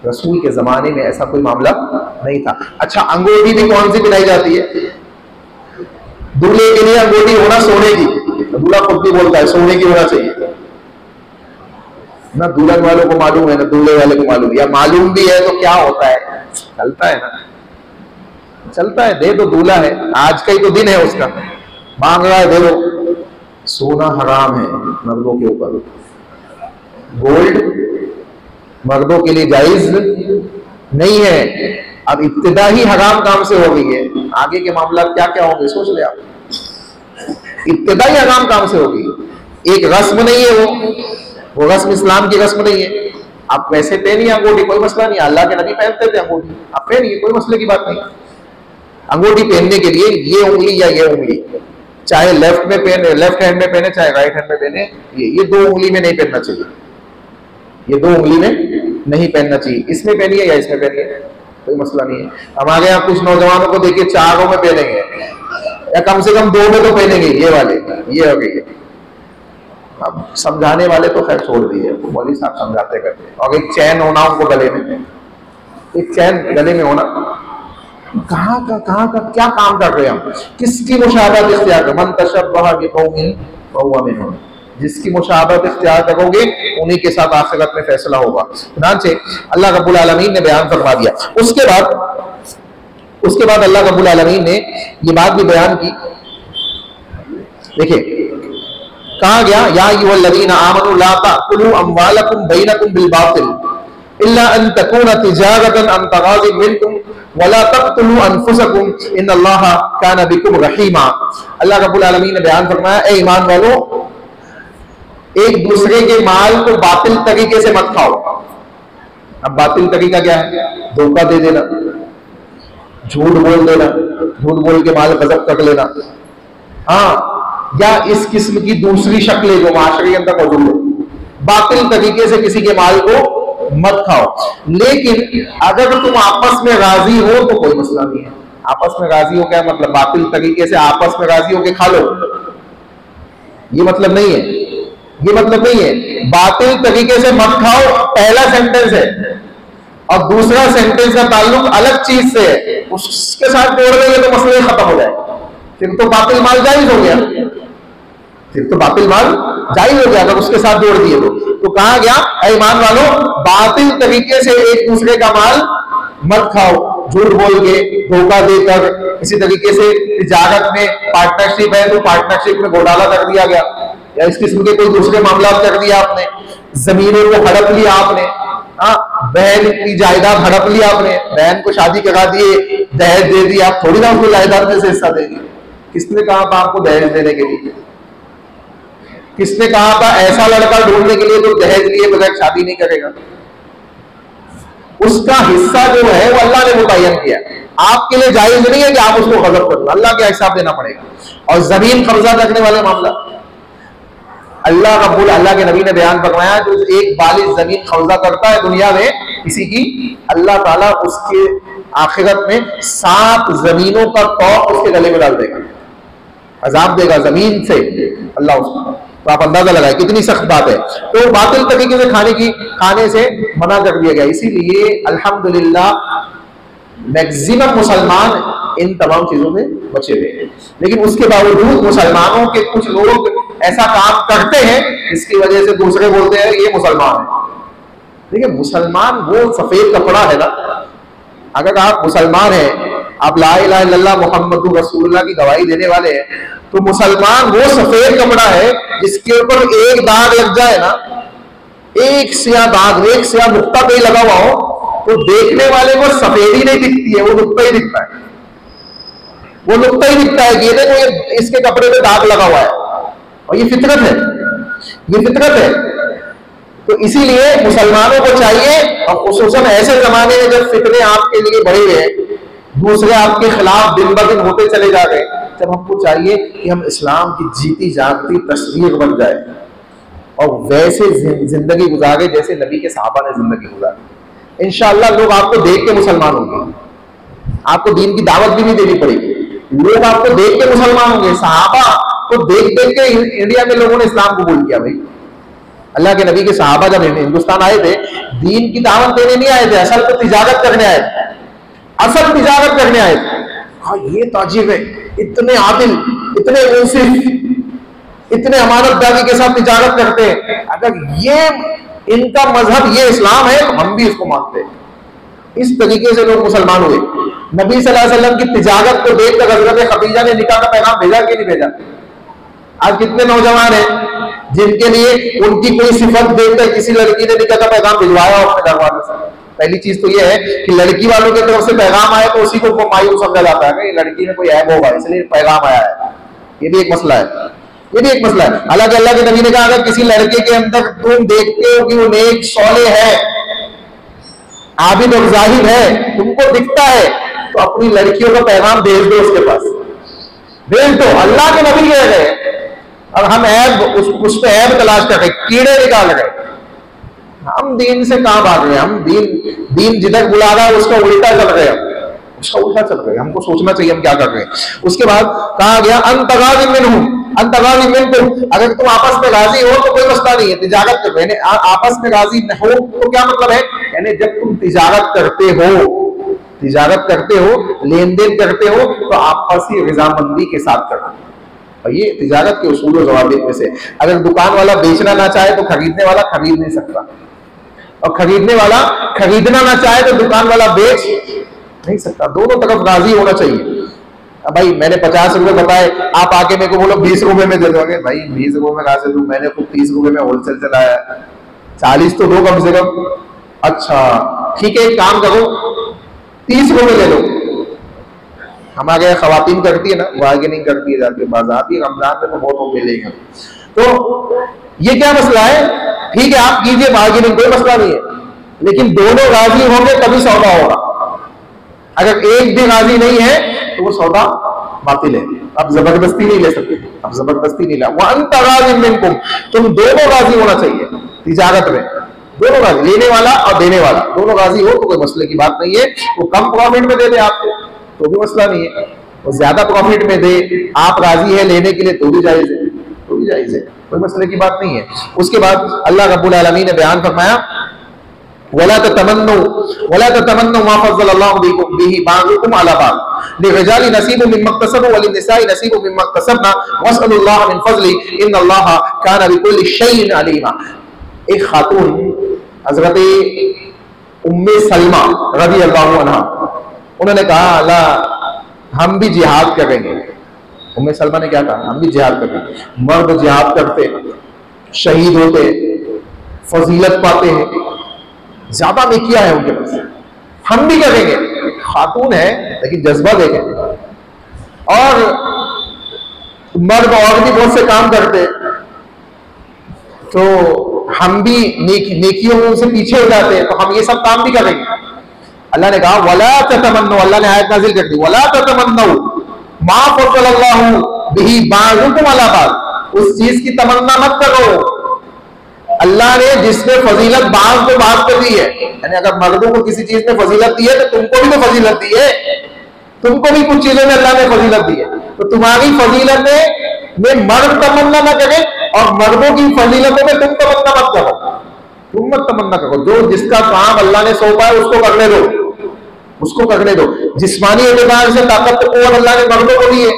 रसूल के जमाने में ऐसा कोई मामला नहीं था। अच्छा, अंगूठी भी कौन सी पहनाई जाती है? दूल्हे के लिए अंगूठी होना सोने की, दूल्हा खुद भी बोलता है सोने की होना चाहिए। ना दुल्हन वालों को मालूम है ना दूल्हे वाले को मालूम, या मालूम भी है तो क्या होता है, चलता है ना, चलता है। दे दो, दूल्हा है, आज का ही तो दिन है उसका, मांग रहा है दे दो। सोना हराम है मर्दों के ऊपर, गोल्ड मर्दों के लिए जायज नहीं है। अब इब्तिदा ही हराम काम से हो गई है, आगे के मामला क्या क्या होंगे सोच ले आप। इब्तिदा ही हराम काम से हो गई। एक रस्म नहीं है, वो रस्म इस्लाम की रस्म नहीं है। आप वैसे पहनिए अंगूठी, कोई मसला नहीं, अल्लाह के नबी पहनते थे अंगूठी, आप पहनिए, कोई मसले की बात नहीं। अंगूठी पहनने के लिए ये उंगली या ये उंगली, चाहे लेफ्ट में पहने, लेफ्ट हैंड में पहने, चाहे राइट हैंड में पहने, ये दो उंगली में नहीं पहनना चाहिए, ये दो उंगली में नहीं पहनना चाहिए। इसमें पहनिए या इसमें पहनिए, कोई मसला नहीं है। हमारे यहाँ कुछ नौजवानों को देखिए चारों में पहनेंगे, या कम से कम दो में तो पहनेंगे, ये वाले, ये हो गई। अब समझाने वाले तो खैर छोड़ दिए, मौलवी साहब समझाते करते हैं। और एक चैन होना उनको गले में, एक चैन गले में होना, कहाँ का क्या काम कर रहे हैं हम? किसकी मुशाबहत इख्तियार कर, मन तशब्बह बिकौमिन फहुवा मिनहुम, जिसकी मुशाबहत इख्तियार करोगे उन्हीं के साथ आखिरत में फैसला होगा। चुनांचे अल्लाह रब्बुल आलमीन ने बयान फरमा दिया। उसके बाद अल्लाह रब्बुल आलमीन ने ये बात भी बयान की। देखिए कहा गया, या अय्युहल्लज़ीना आमनू ला ताकुलू अम्वालकुम बैनकुम बिल बातिल इल्ला अन तकूना तिजारतन अन तगाज़िन मिनकुम वला तक़्तुलू अनफुसकुम इन्नल्लाहा काना बिकुम रहीमा। अल्लाह रब्बुल आलमीन ने बयान फरमाया, ए ईमान वालों, एक दूसरे के माल को बातिल तरीके से मत खाओ। अब बातिल तरीका क्या है? धोखा दे देना, झूठ बोल देना, झूठ बोल के माल गजब कर लेना, हाँ, या इस किस्म की दूसरी शक्लें जो माशरे के अंदर मौजूद है। बातिल तरीके से किसी के माल को मत खाओ। लेकिन अगर तुम आपस में राजी हो तो कोई मसला नहीं है। आपस में राजी हो क्या मतलब? बातिल तरीके से आपस में राजी हो के खा लो, ये मतलब नहीं है, ये मतलब नहीं है। बातिल तरीके से मत खाओ पहला सेंटेंस है, और दूसरा सेंटेंस का ताल्लुक अलग चीज से है, उसके साथ जोड़ देंगे तो मसले खत्म हो जाए। फिर तो बातिल माल जायज हो गया, फिर तो बातिल माल जायज हो गया अगर उसके साथ जोड़ दिए तो कहा गया, ऐ ईमान वालों, बातिल तरीके से एक दूसरे का माल मत खाओ, झूठ बोल के, धोखा देकर। इसी तरीके से तिजारत में पार्टनरशिप है तो पार्टनरशिप में घोटाला कर दिया गया, या इस किस्म के कोई दूसरे मामला कर दिया आपने, जमीनों को हड़प लिया आपने, हाँ, बहन की जायदाद हड़प लिया आपने, बहन को शादी करा दिए, दहेज दे दिया, आप थोड़ी ना उसको जायदाद में से हिस्सा देंगे। किसने कहा था आपको दहेज देने के लिए? किसने कहा था ऐसा लड़का ढूंढने के लिए तो दहेज लिए बगैर शादी नहीं करेगा? उसका हिस्सा जो है वो अल्लाह ने मुतय्यन किया। आपके लिए जायज नहीं है कि आप उसको गजब करो, अल्लाह का हिसाब देना पड़ेगा। और जमीन कब्जा करने वाले मामला, अल्लाह रब्बुल अल्लाह के नबी ने बयान फरमाया, जो एक बालिग जमीन कब्जा करता है दुनिया में किसी की, अल्लाह ताला उसके आखिरत में 7 जमीनों का तौक उसके गले में डाल देगा, अजाब देगा जमीन से अल्लाह उसको। तो आप अंदाजा लगाए कितनी सख्त बात है। तो बातिल तरीके से खाने से मना कर दिया गया। इसीलिए अल्हम्दुलिल्लाह मैक्सिमम मुसलमान इन तमाम चीजों से बचे हुए हैं, लेकिन उसके बावजूद मुसलमानों के कुछ लोग ऐसा काम करते हैं जिसकी वजह से दूसरे बोलते हैं ये मुसलमान है। देखिए, मुसलमान वो सफेद कपड़ा है ना, अगर आप मुसलमान हैं, आप ला इलाहा इल्लल्लाह मुहम्मदुर रसूलुल्लाह की गवाही देने वाले हैं, तो मुसलमान वो सफेद कपड़ा है जिसके ऊपर एक दाग लग जाए ना, एक सिया दाग, एक सिया नुक्ता कहीं लगा हुआ हो, तो देखने वाले को सफेदी नहीं दिखती है, वो नुक्ता ही दिखता है, वो नुक्ता ही दिखता है कि ये देखो इसके कपड़े पे दाग लगा हुआ है। और ये फितरत है, ये फितरत है। तो इसीलिए मुसलमानों को चाहिए, और खुसूसन ऐसे जमाने में जब फितने आपके लिए बढ़े हुए हैं, दूसरे आपके खिलाफ दिन ब दिन होते चले जा रहे, जब हमको चाहिए कि हम इस्लाम की जीती जागती तस्वीर बन जाए और वैसे जिंदगी गुजारे जैसे नबी के सहाबा ने जिंदगी गुजारी। इंशाअल्लाह लोग आपको देख के मुसलमान होंगे, आपको दीन की दावत भी नहीं देनी पड़ेगी, लोग आपको देख के मुसलमान होंगे। सहाबा को देख देख के इंडिया में लोगों ने इस्लाम कबूल किया। भाई, अल्लाह के नबी के सहाबा जब हिंदुस्तान आए थे, दीन की दावत देने नहीं आए थे, असल तो तिजारत करने आए थे, असल तिजारत करने आए थे। हाँ, ये ताजिर है, इतने आदिल, इतने मुंसिफ, इतने अमानतदारी के साथ तिजारत करते हैं, अगर ये इनका मजहब ये इस्लाम है तो हम भी इसको मानते हैं। इस तरीके से लोग मुसलमान हुए। नबी सल्लल्लाहु अलैहि वसल्लम की तिजारत को देखकर हजरत खदीजा ने निकाह का पैगाम भेजा कि नहीं भेजा? आज कितने नौजवान हैं जिनके लिए उनकी कोई सिफत देखकर किसी लड़की ने निकाह का पैगाम भिजवाया अपने घर वालों से। पहली चीज तो यह है कि लड़की वालों की तरफ से पैगाम आए तो उसी को मायूस समझा जाता है कि लड़की में कोई ऐब होगा इसलिए पैगाम आया है। ये भी एक मसला है, ये भी एक मसला है। हालांकि अल्लाह के नबी ने कहा अगर किसी लड़के के अंदर तुम देखते हो कि वो नेक सौले है, आबिद और जाहिर है, तुमको दिखता है, तो अपनी लड़कियों का पैगाम भेज दो उसके पास, भेज दो। अल्लाह के नबी कह रहे, और हम ऐब उस पे ऐब तलाश कर रहे, कीड़े निकाल रहे। हम दीन से कहां भाग रहे हैं? हम दीन जिधर बुला रहा है उसका उल्टा चल रहे हैं, उसका उल्टा चल रहे हैं। हमको सोचना चाहिए हम क्या कर रहे हैं। उसके बाद कहा गया अंतगाज़ी मिनहुम, अंतगाज़ी मिनकुम, अगर तुम आपस में राजी हो तो कोई मसला नहीं है। तिजारत करने आपस में राजी न हो तो क्या मतलब है? यानी जब तुम तिजारत करते हो, लेन देन करते हो, तो आपसी रजामंदी के साथ करना। और ये तिजारत के उसूल और ज़वाबित में से। अगर दुकान वाला बेचना ना चाहे तो खरीदने वाला खरीद नहीं सकता, और खरीदने वाला खरीदना ना चाहे तो दुकान वाला बेच नहीं सकता। दोनों तरफ राजी होना चाहिए। अब भाई मैंने 50 रुपए बताए, आप आके मेरे को बोलो 20 रुपए में दे दोगे। भाई 20 रुपए में कहां से दूं? मैंने खुद 30 रुपए में होलसेल चलाया, 40 तो दो कम से कम। अच्छा ठीक है, एक काम करो 30 रुपए ले लो। हमारे यहाँ खवातीन करती है ना, बार्गेनिंग करती है जाके बाजार भी, रमजान में तो बहुत हो मिलेगा। तो ये क्या मसला है? ठीक है आप कीजिए बार्गेनिंग, कोई मसला नहीं है, लेकिन दोनों राजी होंगे तभी सौदा होगा। अगर एक भी राजी नहीं है तो वो सौदा बातिल है। आप जबरदस्ती नहीं ले सकते, आप जबरदस्ती नहीं ला। तुम दोनों राजी होना चाहिए तिजारत में, दोनों राजी, लेने वाला और देने वाला दोनों राजी हो तो कोई मसले की बात नहीं है। वो कम प्रॉफिट में दे दे आपको तो भी मसला नहीं है, वो ज्यादा प्रॉफिट में दे, आप राजी है लेने के लिए तो भी जायज है, तो भी जायज है, कोई मसले की बात नहीं है। उसके बाद अल्लाह रब्बुल आलमीन ने बयान फरमाया वला ततमन्नु मा फज़्ज़लल्लाहु बिही बअदुकुम अला बअद लिर्रिजालि नसीबुम मिम्मा इक्तसबू व लिन्निसाइ नसीबुम मिम्मा इक्तसबना वस्अलुल्लाह मिन फज़्लि इन्नल्लाहा काना बिकुल्लि शैइन अलीमा। एक खातून हजरत उम्मे सलमा रज़ियल्लाहु अन्हा, उन्होंने कहा अल्लाह हम भी जिहाद करेंगे। उम्मे सलमा ने क्या कहा? हम भी जिहाद करेंगे। मर्द जिहाद करते, शहीद होते, फजीलत पाते हैं, ज्यादा नेकिया है उनके पास, हम भी करेंगे। खातून है लेकिन जज्बा देखें। और मर्द और भी बहुत से काम करते, तो हम भी नेकियों में उनसे पीछे हो जाते हैं, तो हम ये सब काम भी करेंगे। अल्लाह ने कहा वला ततमन्नु, अल्लाह ने आयत नाजिल कर दी वला ततमन्नु मा फज़्ज़लल्लाहु बिही बअदुकुम अला बअद, उस चीज की तमन्ना मत करो। अल्लाह ने जिसमें फजीलत बात को बात कर दी है, यानी अगर मर्दों को किसी चीज में फजीलत दी है तो तुमको भी तो फजीलत दी है, तुमको भी कुछ चीजों में अल्लाह ने फजीलत दी है। तो तुम्हारी फजीलत में मर्द तमन्ना न करे और मर्दों की फजीलतों में तुम तमन्ना मत करो, तुम मत तमन्ना करो। जो जिसका काम अल्लाह ने सौंपा है उसको करने दो, उसको करने दो। जिस्मानी एतबार से ताकत को अल्लाह ने मर्दों को दी है,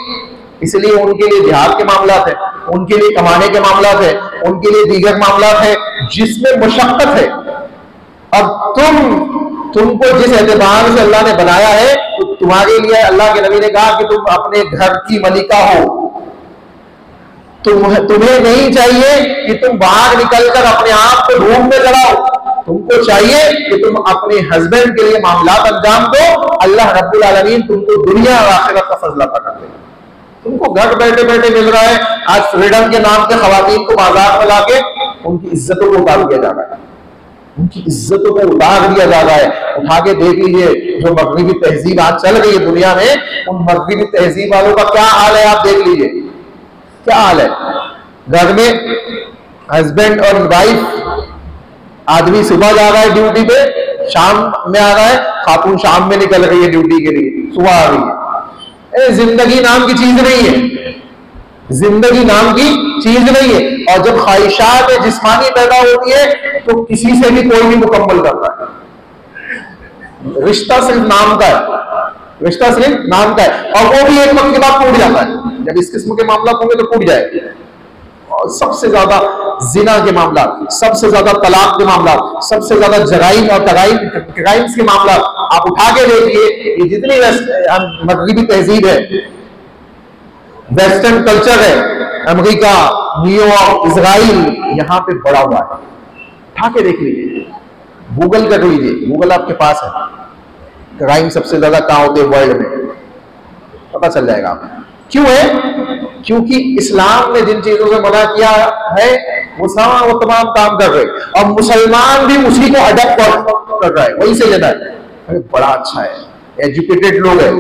इसलिए उनके लिए जिहाद के मामला है, उनके लिए कमाने के मामला है, उनके लिए दीगर मामला है जिसमें मशक्कत है। अब तुमको जिस एतबार से अल्लाह ने बनाया है, तो तुम्हारे लिए अल्लाह के नबी ने कहा कि तुम अपने घर की मलिका हो। तुम्हें नहीं चाहिए कि तुम बाहर निकलकर अपने आप को रूम में लगाओ, तुमको चाहिए कि तुम अपने हस्बैंड के लिए मामलात अंजाम दो। अल्लाह रब्बुल आलमीन तुमको दुनिया और आखिरत का फजला अता कर देगा। तुमको घर बैठे बैठे मिल रहा है। आज फ्रीडम के नाम पे खवातीन को बाजार में लाके उनकी इज्जतों को उतार दिया जा रहा है, उनकी इज्जतों को उतार दिया जा रहा है। उठा के देख लीजिए जो मगरिबी तहजीब आज चल रही है दुनिया में, उन मगरिबी तहजीब वालों का क्या हाल है आप देख लीजिए, क्या हाल है। घर में हस्बैंड और वाइफ, आदमी सुबह जा रहा है ड्यूटी पे, शाम में आ रहा है, खातून शाम में निकल रही है ड्यूटी के लिए, सुबह आ रही है। जिंदगी नाम की चीज नहीं है, जिंदगी नाम की चीज नहीं है। और जब ख्वाहिशात जिस्मानी पैदा होती है तो किसी से भी कोई भी मुकम्मल करता है। रिश्ता सिर्फ नाम का है, रिश्ता सिर्फ नाम का है, और वो भी एक वक्त के बाद टूट जाता है। जब इस किस्म के मामला होंगे तो टूट जाएंगे। और सबसे ज्यादा जिना के मामला, सबसे ज्यादा तलाक के मामला, सबसे ज्यादा जराइम और क्राइम्स के मामला आप उठा के देखिए। ये जितनी मगरिबी तहजीब है, वेस्टर्न कल्चर है, अमेरिका, न्यूयॉर्क, इजराइल, यहां पे बड़ा हुआ है। उठा के देख लीजिए, गूगल कर लीजिए, गूगल आपके पास है। क्राइम सबसे ज्यादा कहां होते हैं वर्ल्ड में, पता चल जाएगा आपको। क्यों है? क्योंकि इस्लाम ने जिन चीजों से मना किया है वो तमाम काम कर रहे, और मुसलमान भी उसी को अडॉप्ट कर रहा है, वही से लेना है। अरे बड़ा अच्छा है, एजुकेटेड लोग हैं।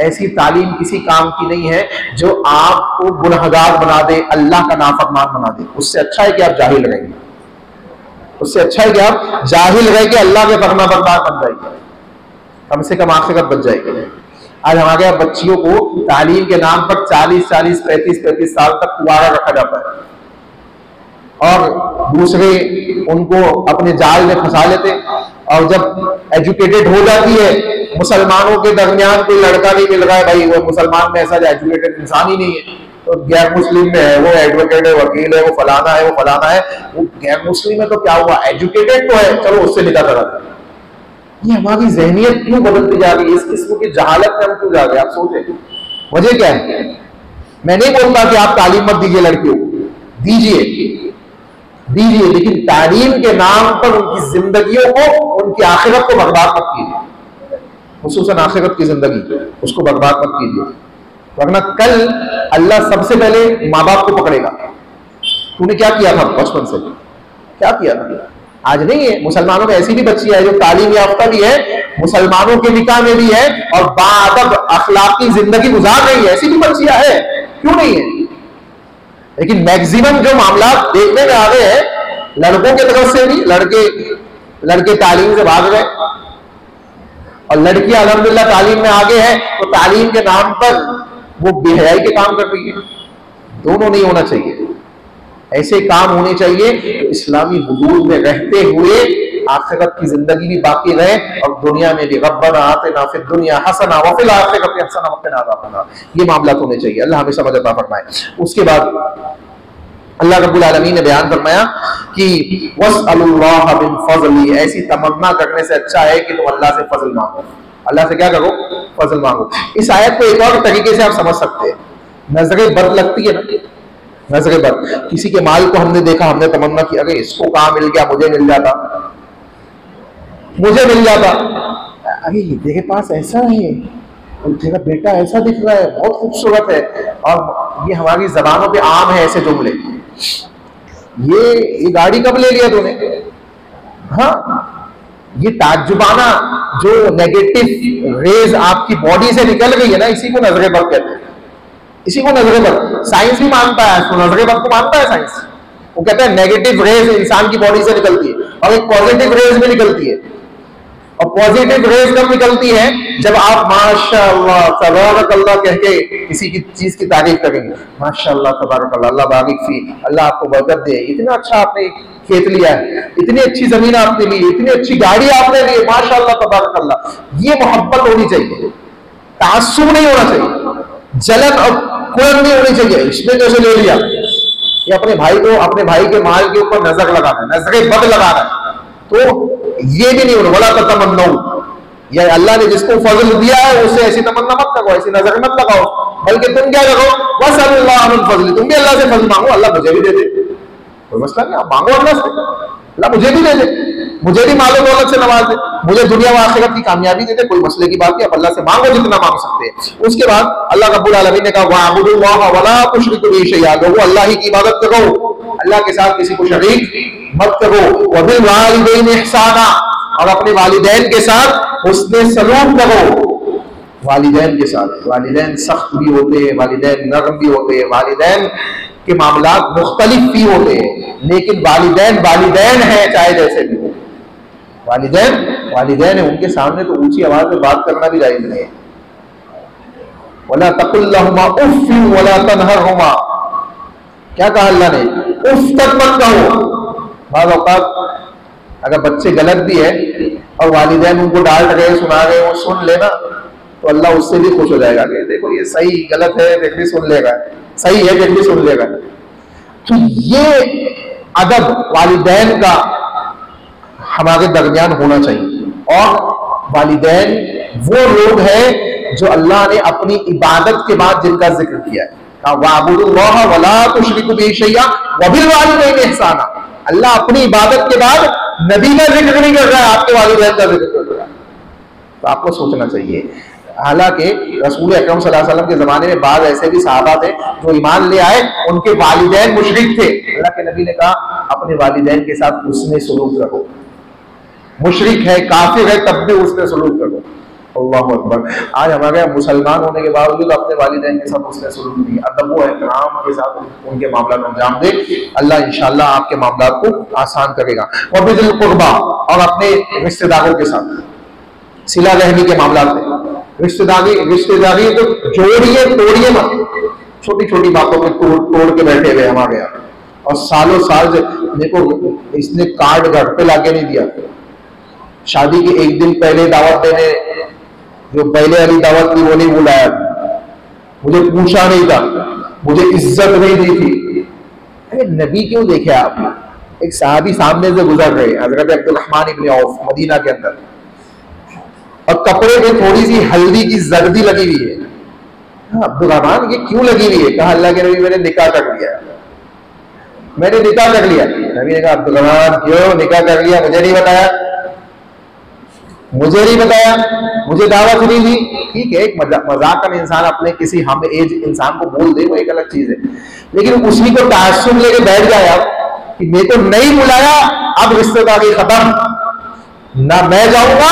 ऐसी तालीम किसी काम की नहीं है जो आपको गुनहगार बना दे, अल्लाह का नाफरमान बना दे। उससे अच्छा है कि आप जाहिल रहेंगे, उससे अच्छा है कि आप जाहिल रह के अल्लाह के फरमाबरदार बन जाएंगे, कम से कम आखिरत बच जाएगी। आज हमारे यहाँ बच्चियों को तालीम के नाम पर 40-40, 35-35 साल तक कुंवारा रखा जाता है, और दूसरे उनको अपने जाल में फंसा लेते। और जब एजुकेटेड हो जाती है, मुसलमानों के दरमियान कोई लड़का नहीं मिल रहा है, भाई वो मुसलमान में ऐसा एजुकेटेड इंसान ही नहीं है, तो गैर मुस्लिम में है, वो एडवोकेट है, वकील है, वो फलाना है, वो फलाना है। वो गैर मुस्लिम है तो क्या हुआ, एजुकेटेड तो है, चलो उससे निकाह करा दे। ये हमारी जहनियत क्यों बदलती जा रही है? इस किस्म की जहालत में हम क्यों जा रहे हैं? आप सोचें वजह क्या है। मैं नहीं बोलता कि आप तालीम मत दीजिए लड़कियों को, दीजिए, लेकिन तालीम के नाम पर उनकी जिंदगियों को, उनकी आखिरत को बर्बाद मत कीजिए, खुसूसन आखिरत की जिंदगी उसको बर्बाद मत कीजिए, वरना कल अल्लाह सबसे पहले माँ बाप को पकड़ेगा। तूने क्या किया था बचपन से, क्या किया था? आज नहीं है, मुसलमानों में ऐसी भी बच्ची है जो तालीम याफ्ता भी है, मुसलमानों के निकाह में भी है, और बाअदब अखलाकी जिंदगी गुजार रही है, ऐसी भी बच्चियां है, क्यों नहीं है? लेकिन मैक्सिमम जो मामला देखने में आ रहे हैं लड़कों की तरफ से भी, लड़के तालीम से भाग रहे, और लड़कियां अल्हम्दुलिल्लाह तालीम में आगे हैं, तो तालीम के नाम पर वो बेहयाई के काम कर रही है। दोनों नहीं होना चाहिए, ऐसे काम होने चाहिए तो इस्लामी हुदूद में रहते हुए आखिरत की जिंदगी भी बाकी रहे, और दुनिया में भी रब्बना आतिना फिद दुनिया हसना व फिल आखिरति हसना व क़िना अज़ाबन्नार, ये मामला होने चाहिए। अल्लाह हमें समझ अता फरमाए। उसके बाद अल्लाह रब्बुल आलमीन ने बयान फरमाया कि वस्अलुल्लाह मिन फज़ली, ऐसी तमन्ना करने से अच्छा है कि तुम अल्लाह से फजल मांगो। अल्लाह से क्या करो? फजल मांगो। इस आयत को एक और तरीके से आप समझ सकते हैं। नजरे बद लगती है ना, नजरे बद, किसी के माल को हमने देखा, हमने तमन्ना की अरे इसको कहाँ मिल गया, मुझे मिल जाता, अरे तेरे पास ऐसा है, तेरा बेटा ऐसा दिख रहा है, बहुत खूबसूरत है। और ये हमारी जबानों पे आम है ऐसे जुमले, ये गाड़ी कब ले लिया तूने? हाँ, ये ताज्जुबाना जो नेगेटिव रेज आपकी बॉडी से निकल गई है ना, इसी को नजरे बद कहते हैं। इसी को नजर बद, साइंस भी मानता है, तो नजर बद को मानता है साइंस। वो कहते हैं नेगेटिव रेज इंसान की बॉडी से निकलती है और एक पॉजिटिव रेज भी निकलती है। और पॉजिटिव रेज कब निकलती है? जब आप माशाअल्लाह तबारकल्लाह कह के किसी की चीज की तारीफ करेंगे, माशाअल्लाह तबारकल्लाह, अल्लाह बारिक फी, अल्लाह आपको बरकत दे, इतना अच्छा आपने खेत लिया है, इतनी अच्छी जमीन आपने ली, इतनी अच्छी गाड़ी आपने ली, माशाअल्लाह तबारकल्लाह। ये मोहब्बत होनी चाहिए, तासुब नहीं होना चाहिए, जलन और कुरन नहीं होनी चाहिए। इसमें जैसे ले लिया, ये अपने भाई को, अपने भाई के माल के ऊपर नजर लगाना है, नजरे बद लगाना है, तो ये भी नहीं होना। बोला तो तमन्ना, या अल्लाह ने जिसको फजल दिया है उसे ऐसी तमन्ना मत लगाओ, ऐसी नजर मत लगाओ, बल्कि तुम क्या करो, बस अल्लाह फजल, तुम भी अल्लाह से फजल मांगो, अल्लाह मुझे भी दे दे, कोई मसला नहीं, आप मांगो अल्लाह से, अल्लाह मुझे भी दे दे, मुझे भी मालो दौलत से नवाज दे, मुझे दुनिया व आखिरत की कामयाबी दे दे, कोई मसले की बात नहीं, आप अल्लाह से मांगो जितना मांग सकते हैं। उसके बाद अल्लाह रब्बुल आलमीन ने कहा वअबुदुल्लाह वला तुशरिकू बिही शैआ, लोगों अल्लाह ही की इबादत करो, अल्लाह के साथ किसी को शरीक मत करो। वबिल वालिदैन इहसाना, और अपने वालिदैन के साथ हुस्ने सलूक करो। वालिदैन के साथ, वालिदैन सख्त भी होते हैं, वालिदैन नरम भी होते हैं, वालिदैन के मामलात मुख्तलिफ भी होते हैं, लेकिन वालिदैन वालिदैन है, चाहे जैसे भी हो। वालिदैन वालिदैन है, उनके सामने तो ऊंची आवाज में बात करना भी जायज नहीं है। वला तकुल लहुमा उफ़ वला तनहरहुमा, क्या कहा अल्लाह ने, उफ़ तक मत कहो। बाज़ औक़ात अगर बच्चे गलत भी है और वालिदैन उनको डांट रहे, सुना रहे, वो सुन लेना, तो अल्लाह उससे भी खुश हो जाएगा कि देखो ये सही गलत है फिर भी सुन लेगा, सही है फिर भी सुन लेगा। तो ये अदब वालिदैन का हमारे दरमियान होना चाहिए। और वालिदैन वो लोग हैं जो अल्लाह ने अपनी इबादत के बाद जिनका जिक्र किया है, वअबुदुल्लाह वला तुशरिकू बिही शैआ वबिल वालिदैन इहसाना। अल्लाह अपनी इबादत के बाद नबी का जिक्र नहीं कर रहा है, आपके वालिदैन का जिक्र कर रहा है, तो आपको सोचना चाहिए। हालांकि रसूल अकरम सल्लल्लाहु अलैहि वसल्लम के जमाने में बाद ऐसे भी सहाबा थे जो ईमान ले आए, उनके वालिदैन मुशरिक थे, अल्लाह के नबी ने कहा अपने वालिदैन के साथ उसने सलूक करो, मुशरिक है, काफिर है, तब भी उसने सलूक करो। अल्लाहु अकबर। आज हमारे यहाँ मुसलमान होने के बावजूद अपने वालिदैन के साथ उसने सलूक नहीं, अदब व एहतराम के साथ उनके मामला में अंजाम दे, अल्लाह इंशाअल्लाह आपके मामला को आसान करेगा। और बिल कुर्बा, और अपने रिश्तेदारों के साथ सिला रहमी के मामला में, रिश्तेदारी को जोड़िए तोड़िए मत, छोटी छोटी बातों पे तोड़ के बैठे हुए हमारे यहाँ। और सालों साल मेरे को इसने कार्ड घर पे लाके नहीं दिया, शादी के एक दिन पहले दावत देने, जो पहले वाली दावत थी वो नहीं बुलाया, मुझे पूछा नहीं था, मुझे इज्जत नहीं दी थी। अरे नबी क्यों देखे आप, एक साहबी सामने से गुजर रहे, हजरत अब्दुर्रहमान इब्न औफ मदीना के अंदर, और कपड़े में थोड़ी सी हल्दी की जर्दी लगी हुई है। अब्दुर्रहमान ये क्यों लगी हुई है? कहा अल्लाह के नबी मैंने निकाह कर लिया, मैंने निकाह कर लिया। नबी ने कहा अब्दुर्रहमान क्यों निकाह कर लिया, मुझे नहीं बताया, मुझे नहीं बताया, मुझे दावत नहीं दी। ठीक है, एक मजाक में इंसान अपने किसी हम एज इंसान को बोल दे, वो एक अलग चीज है, लेकिन उसी को तासुब लेके बैठ जाए आप कि मैं तो नहीं बुलाया, अब रिश्तेदारी खत्म, ना मैं जाऊंगा,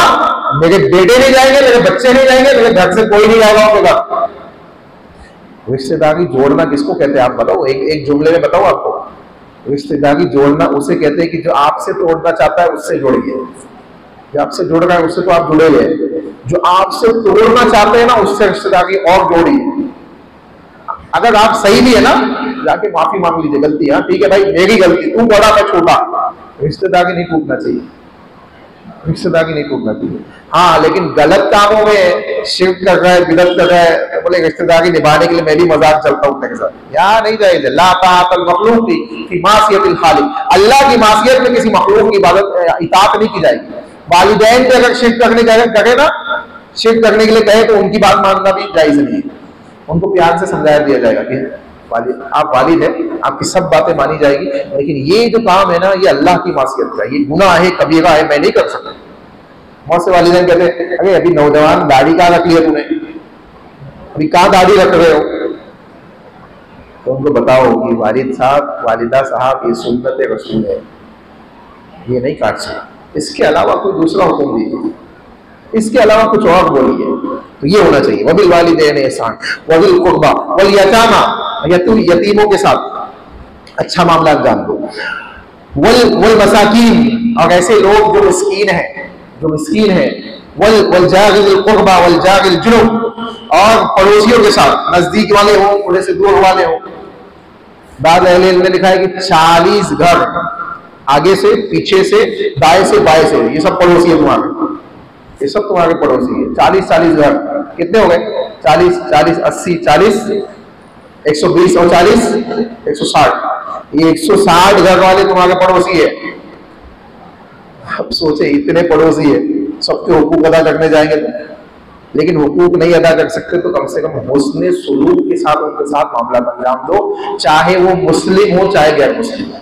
मेरे बेटे नहीं जाएंगे, मेरे बच्चे नहीं जाएंगे, मेरे घर से कोई नहीं जाएगा उनके घर। रिश्तेदारी जोड़ना किसको कहते हैं आप बताओ, एक जुमले में बताओ आपको। रिश्तेदारी जोड़ना उसे कहते हैं कि जो आपसे तोड़ना चाहता है उससे जोड़िए, जो आपसे जुड़ रहा है उससे तो आप जुड़े हुए, जो आपसे तोड़ना चाहते हैं ना उससे रिश्तेदारी और जोड़िए। अगर आप सही भी है ना, जाके माफी मांग लीजिए, गलती, हाँ ठीक है भाई मेरी गलती, तू बड़ा मैं छोटा, रिश्तेदारी नहीं टूटना चाहिए, रिश्तेदारी नहीं टूटना चाहिए। हाँ, लेकिन गलत कामों में शिर्क कर रहा है, बिदअत कर रहा है, तो बोले रिश्तेदारी निभाने के लिए मैं भी मजाक चलता हूँ तेरे साथ, या नहीं जायज। ला ताअतल मखलूक फी मासियतिल खालिक, अल्लाह की मासियत में किसी मखलूक की इबादत इताअत नहीं की जाएगी। वालिदैन पे अगर शिर्क करने करे ना, शिर्क करने के लिए कहे तो उनकी बात मानना भी जायज नहीं है, उनको प्यार से समझाया दिया जाएगा कि आप वालिद है, आपकी सब बातें मानी जाएगी, लेकिन ये जो काम है ना ये अल्लाह की मासियत का, ये गुनाह है, कबीरा है, मैं नहीं कर सकता। बहुत से वालिदैन कहते हैं अरे अभी नौजवान दाढ़ी कहाँ रख लिया तूने, अभी कहाँ दाढ़ी रख रहे हो, तो उनको बताओ कि वालिद साहब, वालिदा साहब, ये सुन्नत रसूल है, ये नहीं काट सकते, इसके अलावा कोई दूसरा हुक्म दीजिए। इसके अलावा कुछ और बोलिए, तो ये होना चाहिए। वबिल वालिदैन ihsan वबिल कुर्बा वल यतामा, यतीमों के साथ अच्छा मामला जान दो। वल मसाकीन, और ऐसे लोग जो मिस्कीन है, वल जागिल कुर्बा वल जागिल जुनुब, और पड़ोसियों के साथ, नजदीक वाले हो थोड़े से दूर वाले हो। बाद अहले इल्म ने लिखा है कि 40 घर, आगे से पीछे से दाएं से बाएं से, ये सब पड़ोसी है तुम्हारे, ये सब तुम्हारे पड़ोसी है। 40 घर कितने हो गए? 40 80 40 120 और 40 160, ये 160 घर वाले तुम्हारे पड़ोसी है। अब सोचे इतने पड़ोसी है, सबके हुकूक अदा करने जाएंगे तो, लेकिन हुकूक नहीं अदा कर सकते तो कम से कम हुस्ने सुलूक के साथ उनके साथ मामला अंजाम दो, चाहे वो मुस्लिम हो चाहे गैर मुस्लिम हो।